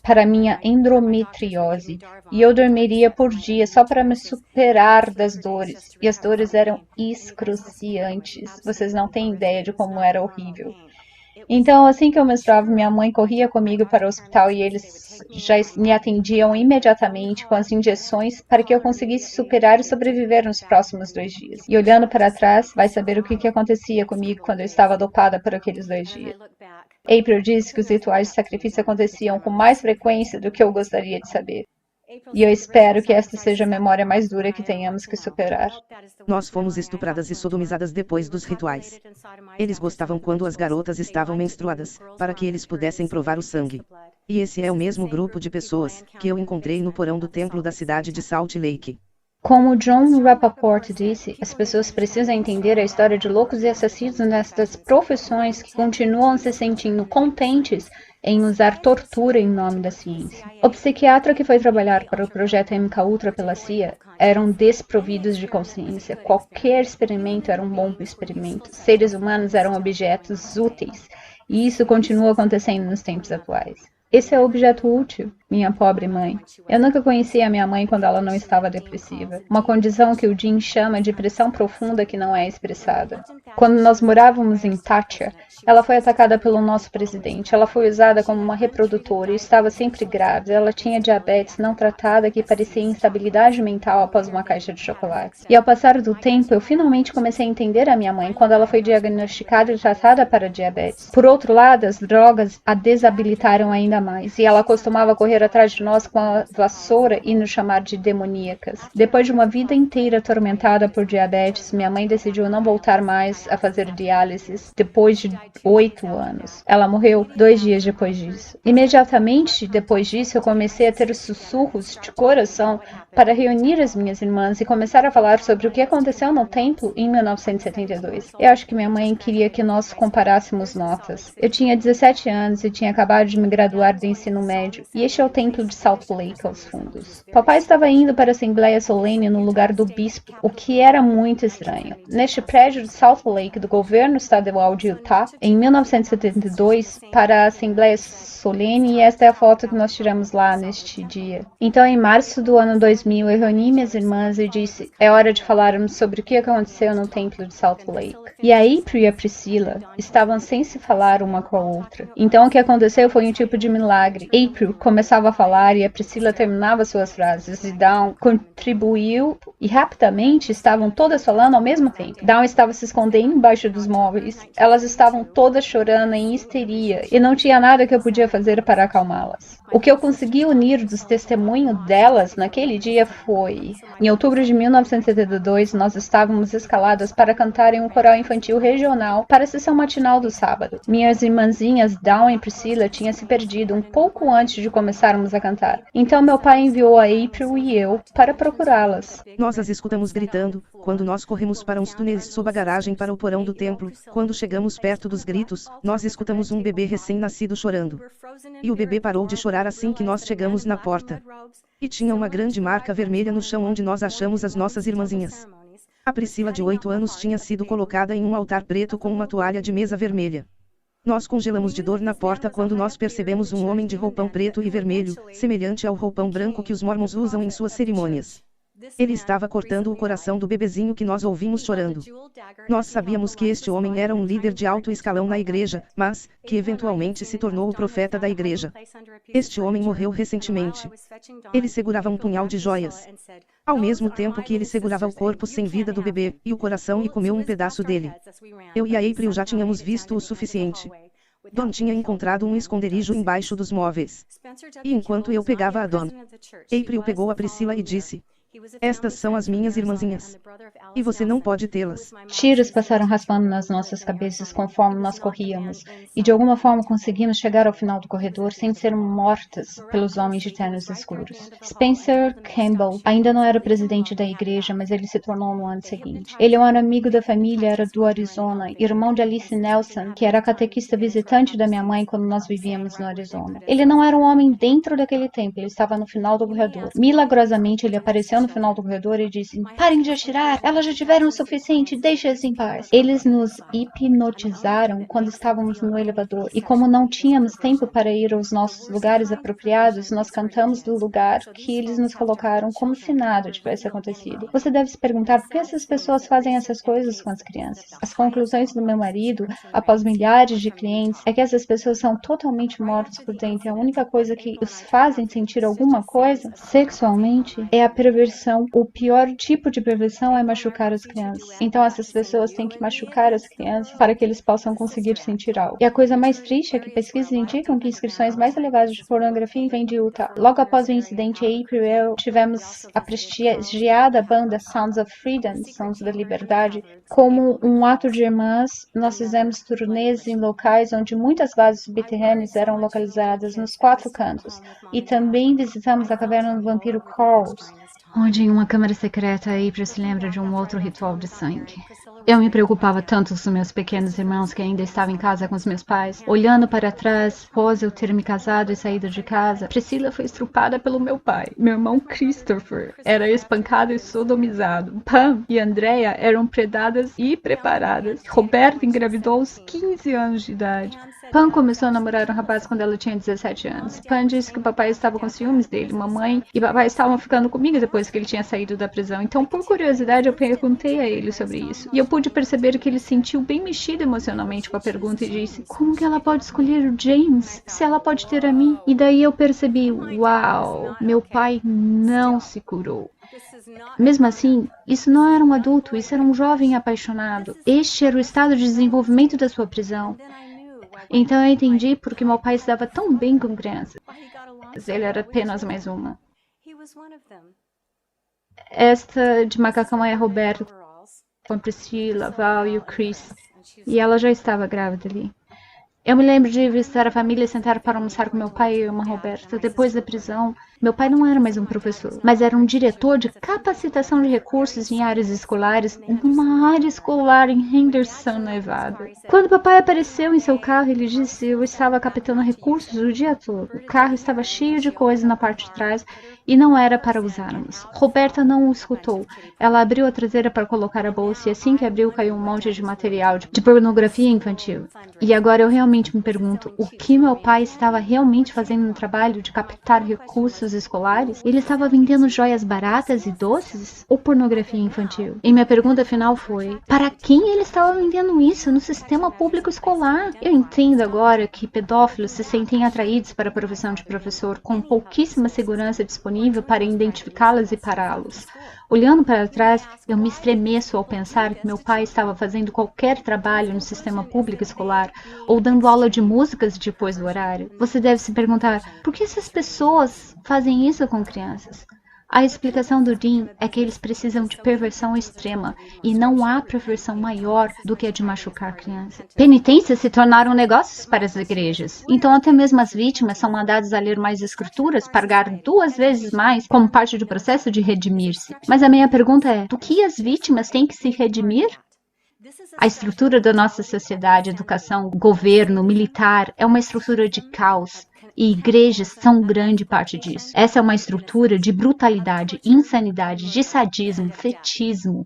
para minha endometriose, e eu dormiria por dia só para me superar das dores. E as dores eram excruciantes. Vocês não têm ideia de como era horrível. Então, assim que eu menstruava, minha mãe corria comigo para o hospital e eles já me atendiam imediatamente com as injeções para que eu conseguisse superar e sobreviver nos próximos 2 dias. E olhando para trás, vai saber o que acontecia comigo quando eu estava dopada por aqueles 2 dias. April disse que os rituais de sacrifício aconteciam com mais frequência do que eu gostaria de saber. E eu espero que esta seja a memória mais dura que tenhamos que superar. Nós fomos estupradas e sodomizadas depois dos rituais. Eles gostavam quando as garotas estavam menstruadas, para que eles pudessem provar o sangue. E esse é o mesmo grupo de pessoas que eu encontrei no porão do templo da cidade de Salt Lake. Como John Rappaport disse, as pessoas precisam entender a história de loucos e assassinos nestas profissões que continuam se sentindo contentes em usar tortura em nome da ciência. O psiquiatra que foi trabalhar para o projeto MKUltra pela CIA eram desprovidos de consciência. Qualquer experimento era um bom experimento. Seres humanos eram objetos úteis. E isso continua acontecendo nos tempos atuais. Esse é o objeto útil, minha pobre mãe. Eu nunca conheci a minha mãe quando ela não estava depressiva. Uma condição que o Jim chama de pressão profunda que não é expressada. Quando nós morávamos em Thatcher, ela foi atacada pelo nosso presidente. Ela foi usada como uma reprodutora e estava sempre grávida. Ela tinha diabetes não tratada que parecia instabilidade mental após uma caixa de chocolates. E ao passar do tempo, eu finalmente comecei a entender a minha mãe quando ela foi diagnosticada e tratada para diabetes. Por outro lado, as drogas a desabilitaram ainda mais, e ela costumava correr atrás de nós com a vassoura e nos chamar de demoníacas. Depois de uma vida inteira atormentada por diabetes, minha mãe decidiu não voltar mais a fazer diálise depois de 8 anos. Ela morreu 2 dias depois disso. Imediatamente depois disso, eu comecei a ter sussurros de coração para reunir as minhas irmãs e começar a falar sobre o que aconteceu no templo em 1972. Eu acho que minha mãe queria que nós comparássemos notas. Eu tinha 17 anos e tinha acabado de me graduar do ensino médio, e este é o templo de Salt Lake aos fundos. Papai estava indo para a assembleia solene no lugar do bispo, o que era muito estranho. Neste prédio de Salt Lake do governo estadual de Utah, em 1972, para a assembleia solene, e esta é a foto que nós tiramos lá neste dia. Então, em março do ano 2000, eu reuni minhas irmãs e disse, é hora de falarmos sobre o que aconteceu no templo de Salt Lake. E a April e a Priscilla estavam sem se falar uma com a outra. Então, o que aconteceu foi um tipo de milagre. April começava a falar e a Priscilla terminava suas frases, e Dawn contribuiu, e rapidamente estavam todas falando ao mesmo tempo. Dawn estava se escondendo embaixo dos móveis. Elas estavam todas chorando em histeria, e não tinha nada que eu podia fazer para acalmá-las. O que eu consegui unir dos testemunhos delas naquele dia foi... Em outubro de 1972, nós estávamos escaladas para cantar em um coral infantil regional para a sessão matinal do sábado. Minhas irmãzinhas Dawn e Priscilla tinham se perdido um pouco antes de começarmos a cantar. Então meu pai enviou a April e eu para procurá-las. Nós as escutamos gritando, quando nós corremos para uns túneis sob a garagem para o porão do templo. Quando chegamos perto dos gritos, nós escutamos um bebê recém-nascido chorando. E o bebê parou de chorar assim que nós chegamos na porta. E tinha uma grande marca vermelha no chão onde nós achamos as nossas irmãzinhas. A Priscilla de 8 anos tinha sido colocada em um altar preto com uma toalha de mesa vermelha. Nós congelamos de dor na porta quando nós percebemos um homem de roupão preto e vermelho, semelhante ao roupão branco que os mormons usam em suas cerimônias. Ele estava cortando o coração do bebezinho que nós ouvimos chorando. Nós sabíamos que este homem era um líder de alto escalão na igreja, mas que eventualmente se tornou o profeta da igreja. Este homem morreu recentemente. Ele segurava um punhal de joias. Ao mesmo tempo que ele segurava o corpo sem vida do bebê, e o coração, e comeu um pedaço dele. Eu e a April já tínhamos visto o suficiente. Don tinha encontrado um esconderijo embaixo dos móveis. E enquanto eu pegava a Don, April pegou a Priscilla e disse, Estas são as minhas irmãzinhas. E você não pode tê-las. Tiros passaram raspando nas nossas cabeças conforme nós corríamos, e de alguma forma conseguimos chegar ao final do corredor sem ser mortas pelos homens de ternos escuros. Spencer Campbell ainda não era presidente da igreja, mas ele se tornou no ano seguinte. Ele era amigo da família, era do Arizona, irmão de Alice Nelson, que era a catequista visitante da minha mãe quando nós vivíamos no Arizona. Ele não era um homem dentro daquele templo, ele estava no final do corredor. Milagrosamente, ele apareceu no final do corredor e disse: "Parem de atirar, elas já tiveram o suficiente, deixe-as em paz." Eles nos hipnotizaram quando estávamos no elevador, e como não tínhamos tempo para ir aos nossos lugares apropriados, nós cantamos do lugar que eles nos colocaram como se nada tivesse acontecido. Você deve se perguntar por que essas pessoas fazem essas coisas com as crianças. As conclusões do meu marido, após milhares de clientes, é que essas pessoas são totalmente mortas por dentro. A única coisa que os fazem sentir alguma coisa sexualmente é a perversão. O pior tipo de perversão é machucar as crianças. Então essas pessoas têm que machucar as crianças para que eles possam conseguir sentir algo. E a coisa mais triste é que pesquisas indicam que inscrições mais elevadas de pornografia vêm de Utah. Logo após o incidente em April, tivemos a prestigiada banda Sounds of Freedom, Sons da Liberdade. Como um ato de irmãs, nós fizemos turnês em locais onde muitas bases subterrâneas eram localizadas nos 4 cantos. E também visitamos a caverna do vampiro Corals, onde em uma câmara secreta April se lembra de um outro ritual de sangue. Eu me preocupava tanto com os meus pequenos irmãos que ainda estavam em casa com os meus pais. Olhando para trás, após eu ter me casado e saído de casa, Priscila foi estrupada pelo meu pai. Meu irmão Christopher era espancado e sodomizado. Pam e Andrea eram predadas e preparadas. Roberta engravidou aos 15 anos de idade. Pam começou a namorar um rapaz quando ela tinha 17 anos. Pam disse que o papai estava com ciúmes dele. Mamãe e papai estavam ficando comigo depois que ele tinha saído da prisão. Então, por curiosidade, eu perguntei a ele sobre isso. E eu pude perceber que ele se sentiu bem mexido emocionalmente com a pergunta e disse: "Como que ela pode escolher o James se ela pode ter a mim?" E daí eu percebi: uau, meu pai não se curou. Mesmo assim, isso não era um adulto, isso era um jovem apaixonado. Este era o estado de desenvolvimento da sua prisão. Então eu entendi porque meu pai se dava tão bem com crianças. Ele era apenas mais uma. Esta de macacão é a Roberta, com a Priscila, Val e o Chris. E ela já estava grávida ali. Eu me lembro de visitar a família e sentar para almoçar com meu pai e a irmã Roberta. Depois da prisão, meu pai não era mais um professor, mas era um diretor de capacitação de recursos em áreas escolares, numa área escolar em Henderson, Nevada. Quando papai apareceu em seu carro, ele disse: "Eu estava captando recursos o dia todo. O carro estava cheio de coisas na parte de trás e não era para usarmos." Roberta não o escutou. Ela abriu a traseira para colocar a bolsa e assim que abriu caiu um monte de material de pornografia infantil. E agora eu realmente me pergunto, o que meu pai estava realmente fazendo no trabalho de captar recursos escolares? Ele estava vendendo joias baratas e doces ou pornografia infantil? E minha pergunta final foi: para quem ele estava vendendo isso no sistema público escolar? Eu entendo agora que pedófilos se sentem atraídos para a profissão de professor com pouquíssima segurança disponível para identificá-las e pará-los. Olhando para trás, eu me estremeço ao pensar que meu pai estava fazendo qualquer trabalho no sistema público escolar ou dando aula de músicas depois do horário. Você deve se perguntar, por que essas pessoas fazem isso com crianças? A explicação do Dean é que eles precisam de perversão extrema e não há perversão maior do que a de machucar crianças. Penitências se tornaram negócios para as igrejas, então até mesmo as vítimas são mandadas a ler mais escrituras, pagar 2 vezes mais como parte do processo de redimir-se. Mas a minha pergunta é, do que as vítimas têm que se redimir? A estrutura da nossa sociedade, educação, governo, militar, é uma estrutura de caos. E igrejas são grande parte disso. Essa é uma estrutura de brutalidade, insanidade, de sadismo, fetichismo,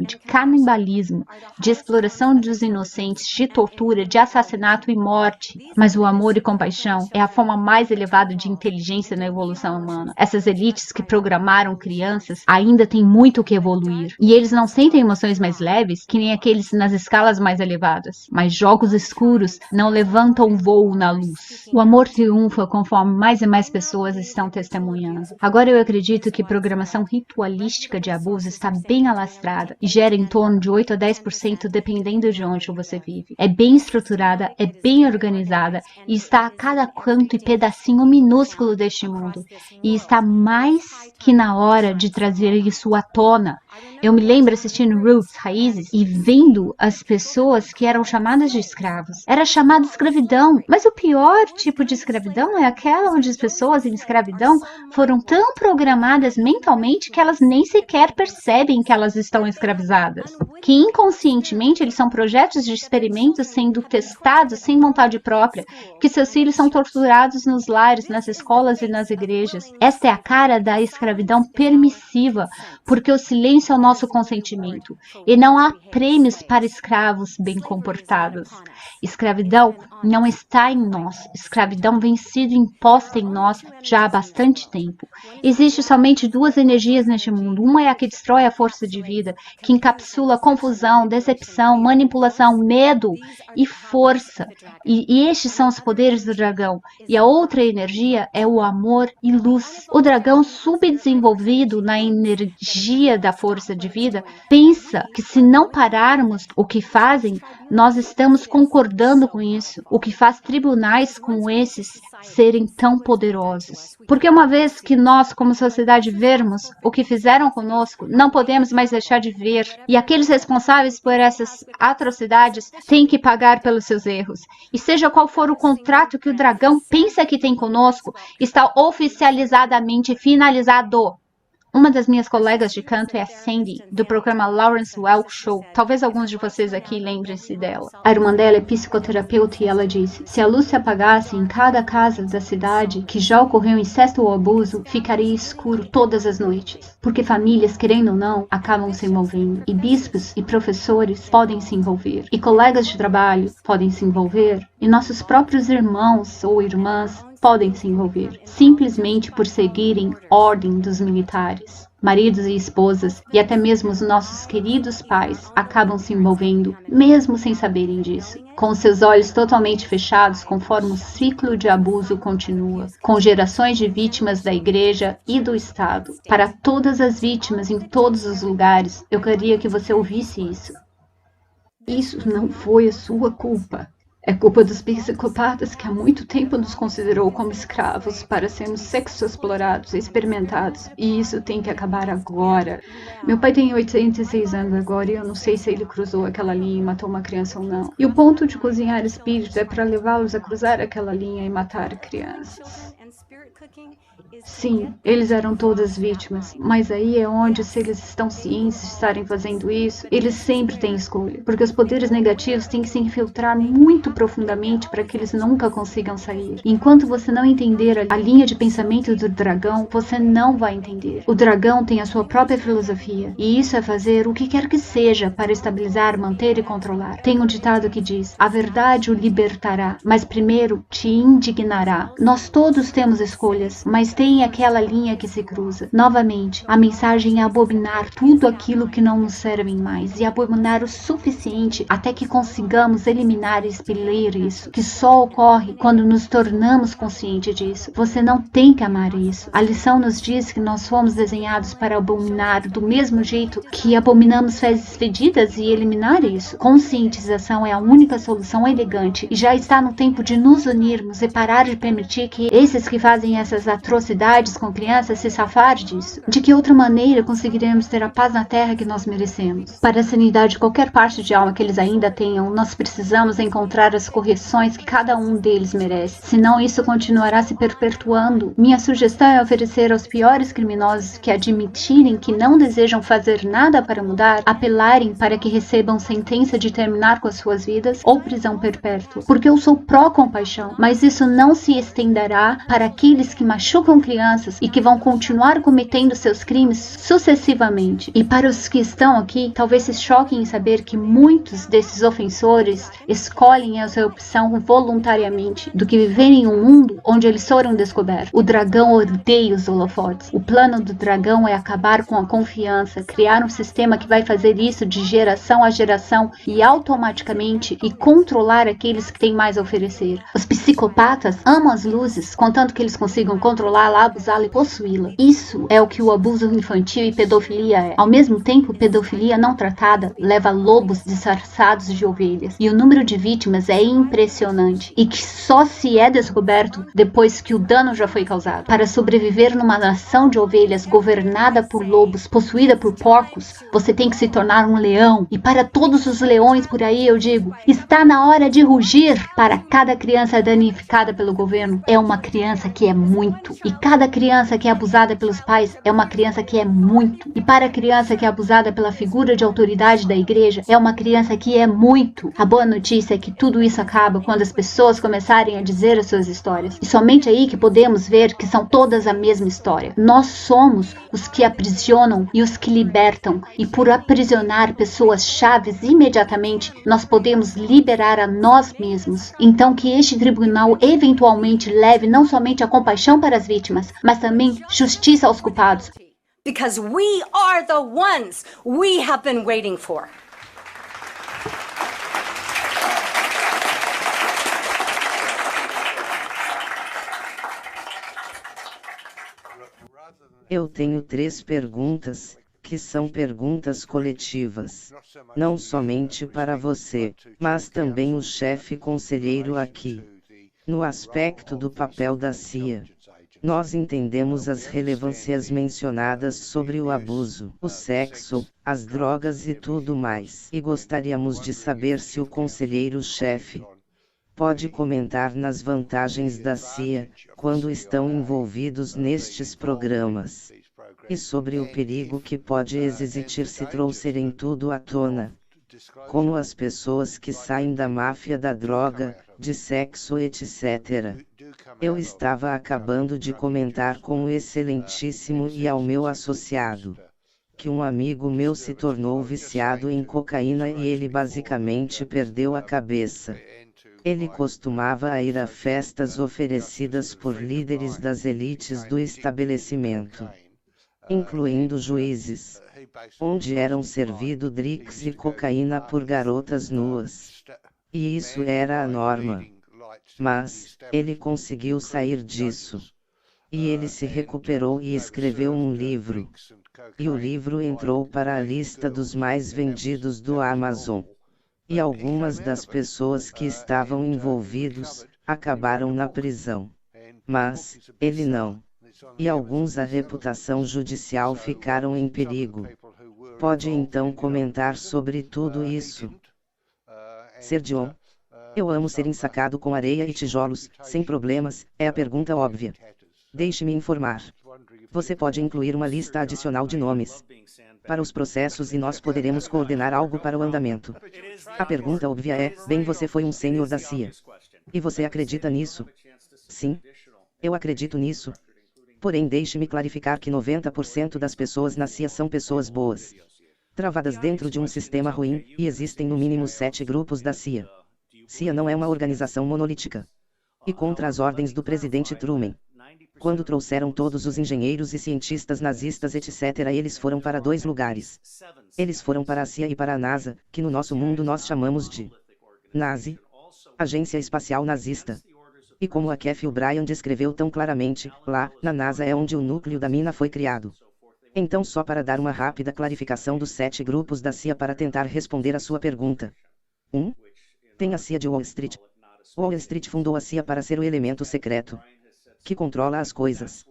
de canibalismo, de exploração dos inocentes, de tortura, de assassinato e morte. Mas o amor e compaixão é a forma mais elevada de inteligência na evolução humana. Essas elites que programaram crianças ainda têm muito que evoluir. E eles não sentem emoções mais leves que nem aqueles nas escalas mais elevadas. Mas jogos escuros não levantam voo na luz. O amor triunfa conforme mais e mais pessoas estão testemunhando. Agora eu acredito que programação ritualística de abuso está bem alastrada e gera em torno de 8 a 10% dependendo de onde você vive. É bem estruturada, é bem organizada e está a cada canto e pedacinho minúsculo deste mundo. E está mais que na hora de trazer isso à tona. Eu me lembro assistindo Roots, Raízes, e vendo as pessoas que eram chamadas de escravos. Era chamada escravidão, mas o pior tipo de escravidão é aquela onde as pessoas em escravidão foram tão programadas mentalmente que elas nem sequer percebem que elas estão escravizadas. Que inconscientemente eles são projetos de experimentos sendo testados sem vontade própria, que seus filhos são torturados nos lares, nas escolas e nas igrejas. Esta é a cara da escravidão permissiva, porque o silêncio é o nosso consentimento, e não há prêmios para escravos bem comportados. Escravidão não está em nós, escravidão vem sido imposta em nós já há bastante tempo. Existe somente duas energias neste mundo, uma é a que destrói a força de vida, que encapsula confusão, decepção, manipulação, medo e força, e estes são os poderes do dragão, e a outra energia é o amor e luz. O dragão subdesenvolvido na energia da força de vida pensa que se não pararmos o que fazem, nós estamos concordando com isso, o que faz tribunais como esses serem tão poderosos. Porque uma vez que nós, como sociedade, vermos o que fizeram conosco, não podemos mais deixar de ver. E aqueles responsáveis por essas atrocidades têm que pagar pelos seus erros. E seja qual for o contrato que o dragão pensa que tem conosco, está oficializadamente finalizado. Uma das minhas colegas de canto é a Sandy, do programa Lawrence Welk Show. Talvez alguns de vocês aqui lembrem-se dela. A irmã dela é psicoterapeuta e ela disse: se a luz se apagasse em cada casa da cidade que já ocorreu incesto ou abuso, ficaria escuro todas as noites. Porque famílias, querendo ou não, acabam se envolvendo. E bispos e professores podem se envolver. E colegas de trabalho podem se envolver. E nossos próprios irmãos ou irmãs podem se envolver, simplesmente por seguirem ordem dos militares. Maridos e esposas, e até mesmo os nossos queridos pais, acabam se envolvendo, mesmo sem saberem disso, com seus olhos totalmente fechados conforme o ciclo de abuso continua, com gerações de vítimas da igreja e do Estado. Para todas as vítimas em todos os lugares, eu queria que você ouvisse isso. Isso não foi a sua culpa. É culpa dos psicopatas que há muito tempo nos considerou como escravos para sermos sexo-explorados e experimentados. E isso tem que acabar agora. Meu pai tem 86 anos agora e eu não sei se ele cruzou aquela linha e matou uma criança ou não. E o ponto de cozinhar espíritos é para levá-los a cruzar aquela linha e matar crianças. Sim, eles eram todas vítimas, mas aí é onde, se eles estão cientes de estarem fazendo isso, eles sempre têm escolha, porque os poderes negativos têm que se infiltrar muito profundamente para que eles nunca consigam sair. Enquanto você não entender a linha de pensamento do dragão, você não vai entender. O dragão tem a sua própria filosofia, e isso é fazer o que quer que seja para estabilizar, manter e controlar. Tem um ditado que diz: a verdade o libertará, mas primeiro te indignará. Nós todos temos escolhas, mas tem aquela linha que se cruza. Novamente, a mensagem é abominar tudo aquilo que não nos serve mais e abominar o suficiente até que consigamos eliminar e expelir isso, que só ocorre quando nos tornamos conscientes disso. Você não tem que amar isso. A lição nos diz que nós fomos desenhados para abominar do mesmo jeito que abominamos fezes fedidas e eliminar isso. Conscientização é a única solução elegante e já está no tempo de nos unirmos e parar de permitir que esses que fazem essas atrocidades com crianças se safar disso. De que outra maneira conseguiremos ter a paz na terra que nós merecemos? Para a sanidade de qualquer parte de alma que eles ainda tenham, nós precisamos encontrar as correções que cada um deles merece. Senão isso continuará se perpetuando. Minha sugestão é oferecer aos piores criminosos que admitirem que não desejam fazer nada para mudar, apelarem para que recebam sentença de terminar com as suas vidas ou prisão perpétua. Porque eu sou pró-compaixão, mas isso não se estenderá para para aqueles que machucam crianças e que vão continuar cometendo seus crimes sucessivamente. E para os que estão aqui, talvez se choquem em saber que muitos desses ofensores escolhem essa opção voluntariamente do que viver em um mundo onde eles foram descobertos. O dragão odeia os holofotes. O plano do dragão é acabar com a confiança, criar um sistema que vai fazer isso de geração a geração e automaticamente e controlar aqueles que têm mais a oferecer. Os psicopatas amam as luzes, contanto que eles consigam controlá-la, abusá-la e possuí-la. Isso é o que o abuso infantil e pedofilia é. Ao mesmo tempo, pedofilia não tratada leva lobos disfarçados de ovelhas. E o número de vítimas é impressionante e que só se é descoberto depois que o dano já foi causado. Para sobreviver numa nação de ovelhas governada por lobos, possuída por porcos, você tem que se tornar um leão. E para todos os leões por aí eu digo, está na hora de rugir. Para cada criança danificada pelo governo, é uma criança que é muito. E cada criança que é abusada pelos pais é uma criança que é muito. E para a criança que é abusada pela figura de autoridade da igreja, é uma criança que é muito. A boa notícia é que tudo isso acaba quando as pessoas começarem a dizer as suas histórias. E somente aí que podemos ver que são todas a mesma história. Nós somos os que aprisionam e os que libertam. E por aprisionar pessoas chaves imediatamente, nós podemos liberar a nós mesmos. Então que este tribunal eventualmente leve não somente a compaixão para as vítimas, mas também justiça aos culpados. Because we are the ones we have been waiting for. Eu tenho 3 perguntas, que são perguntas coletivas. Não somente para você, mas também o chefe conselheiro aqui. No aspecto do papel da CIA, nós entendemos as relevâncias mencionadas sobre o abuso, o sexo, as drogas e tudo mais. E gostaríamos de saber se o conselheiro-chefe pode comentar nas vantagens da CIA, quando estão envolvidos nestes programas. E sobre o perigo que pode existir se trouxerem tudo à tona. Como as pessoas que saem da máfia da droga, de sexo etc. Eu estava acabando de comentar com o excelentíssimo e ao meu associado, que um amigo meu se tornou viciado em cocaína e ele basicamente perdeu a cabeça. Ele costumava ir a festas oferecidas por líderes das elites do estabelecimento, incluindo juízes, onde eram servidos drinks e cocaína por garotas nuas. E isso era a norma. Mas, ele conseguiu sair disso. E ele se recuperou e escreveu um livro. E o livro entrou para a lista dos mais vendidos do Amazon. E algumas das pessoas que estavam envolvidos, acabaram na prisão. Mas, ele não. E alguns a reputação judicial ficaram em perigo. Pode então comentar sobre tudo isso? Ser John. Eu amo ser ensacado com areia e tijolos, sem problemas, é a pergunta óbvia. Deixe-me informar. Você pode incluir uma lista adicional de nomes para os processos e nós poderemos coordenar algo para o andamento. A pergunta óbvia é, bem, você foi um sênior da CIA. E você acredita nisso? Sim. Eu acredito nisso. Porém, deixe-me clarificar que 90% das pessoas na CIA são pessoas boas, travadas dentro de um sistema ruim, e existem no mínimo 7 grupos da CIA. CIA não é uma organização monolítica. E contra as ordens do presidente Truman. Quando trouxeram todos os engenheiros e cientistas nazistas etc., eles foram para 2 lugares. Eles foram para a CIA e para a NASA, que no nosso mundo nós chamamos de Nazi, Agência Espacial Nazista. E como a Kathy O'Brien descreveu tão claramente, lá, na NASA é onde o núcleo da mina foi criado. Então, só para dar uma rápida clarificação dos 7 grupos da CIA para tentar responder a sua pergunta. 1. Tem a CIA de Wall Street. Wall Street fundou a CIA para ser o elemento secreto que controla as coisas.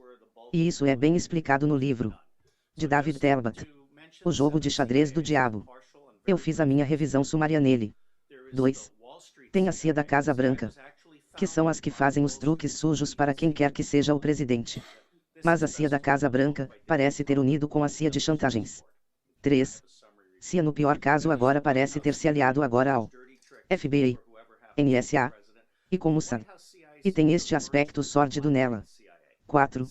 E isso é bem explicado no livro de David Talbot, O Jogo de Xadrez do Diabo. Eu fiz a minha revisão sumária nele. 2. Tem a CIA da Casa Branca, que são as que fazem os truques sujos para quem quer que seja o presidente. Mas a CIA da Casa Branca parece ter unido com a CIA de chantagens. 3. CIA no pior caso agora parece ter se aliado agora ao FBI, NSA e com Mossad. E tem este aspecto sórdido nela. 4.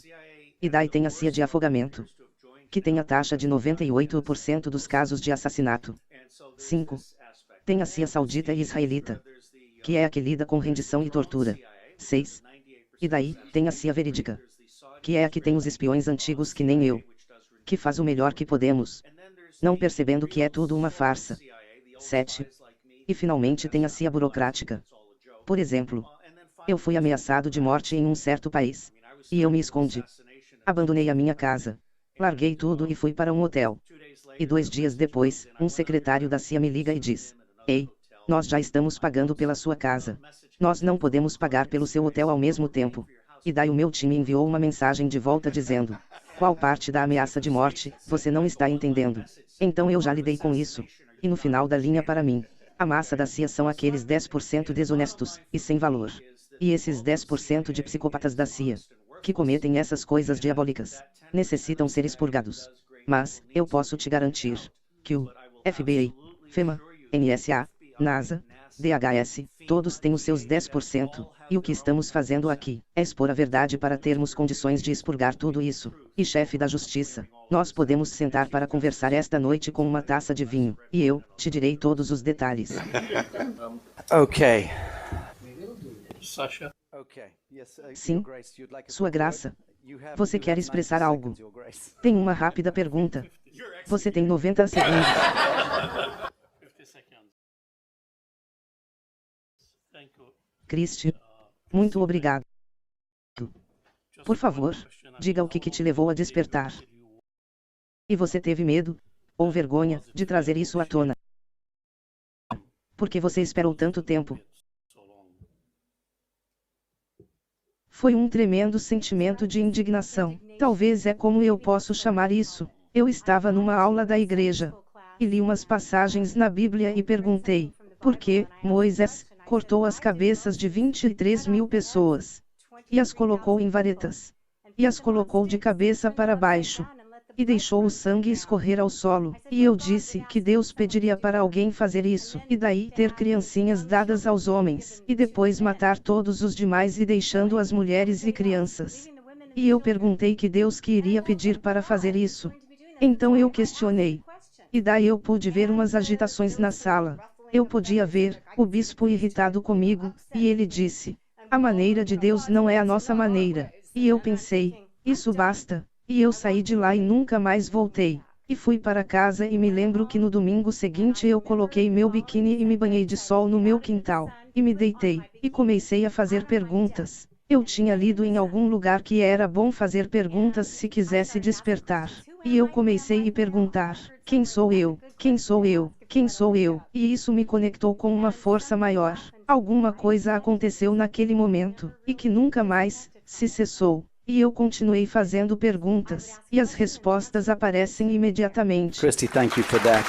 E daí tem a CIA de afogamento, que tem a taxa de 98% dos casos de assassinato. 5. Tem a CIA saudita e israelita, que é a que lida com rendição e tortura. 6. E daí, tem a CIA verídica, que é a que tem os espiões antigos que nem eu, que faz o melhor que podemos, não percebendo que é tudo uma farsa. 7. E finalmente tem a CIA burocrática. Por exemplo, eu fui ameaçado de morte em um certo país, e eu me escondi. Abandonei a minha casa, larguei tudo e fui para um hotel. E 2 dias depois, um secretário da CIA me liga e diz: "Ei, nós já estamos pagando pela sua casa. Nós não podemos pagar pelo seu hotel ao mesmo tempo." E daí o meu time enviou uma mensagem de volta dizendo: "Qual parte da ameaça de morte você não está entendendo?" Então eu já lidei com isso. E no final da linha para mim, a massa da CIA são aqueles 10% desonestos e sem valor. E esses 10% de psicopatas da CIA, que cometem essas coisas diabólicas, necessitam ser expurgados. Mas, eu posso te garantir, que o FBI, FEMA, NSA, NASA, DHS, todos têm os seus 10%, e o que estamos fazendo aqui, é expor a verdade para termos condições de expurgar tudo isso. E chefe da justiça, nós podemos sentar para conversar esta noite com uma taça de vinho, e eu, te direi todos os detalhes. Ok. Sim, Sua Graça. Você quer expressar algo? Tem uma rápida pergunta. Você tem 90 segundos. Christy, muito obrigado. Por favor, diga o que te levou a despertar. E você teve medo, ou vergonha, de trazer isso à tona? Por que você esperou tanto tempo? Foi um tremendo sentimento de indignação. Talvez é como eu posso chamar isso. Eu estava numa aula da igreja, e li umas passagens na Bíblia e perguntei: por que Moisés cortou as cabeças de 23.000 pessoas, e as colocou em varetas, e as colocou de cabeça para baixo, e deixou o sangue escorrer ao solo? E eu disse que Deus pediria para alguém fazer isso, e daí ter criancinhas dadas aos homens, e depois matar todos os demais e deixando as mulheres e crianças. E eu perguntei que Deus que iria pedir para fazer isso. Então eu questionei. E daí eu pude ver umas agitações na sala. Eu podia ver o bispo irritado comigo, e ele disse: a maneira de Deus não é a nossa maneira. E eu pensei: isso basta. E eu saí de lá e nunca mais voltei. E fui para casa e me lembro que no domingo seguinte eu coloquei meu biquíni e me banhei de sol no meu quintal, e me deitei, e comecei a fazer perguntas. Eu tinha lido em algum lugar que era bom fazer perguntas se quisesse despertar. E eu comecei a perguntar: quem sou eu? Quem sou eu? Quem sou eu? E isso me conectou com uma força maior. Alguma coisa aconteceu naquele momento, e que nunca mais se cessou. E eu continuei fazendo perguntas, e as respostas aparecem imediatamente. Christy, thank you for that.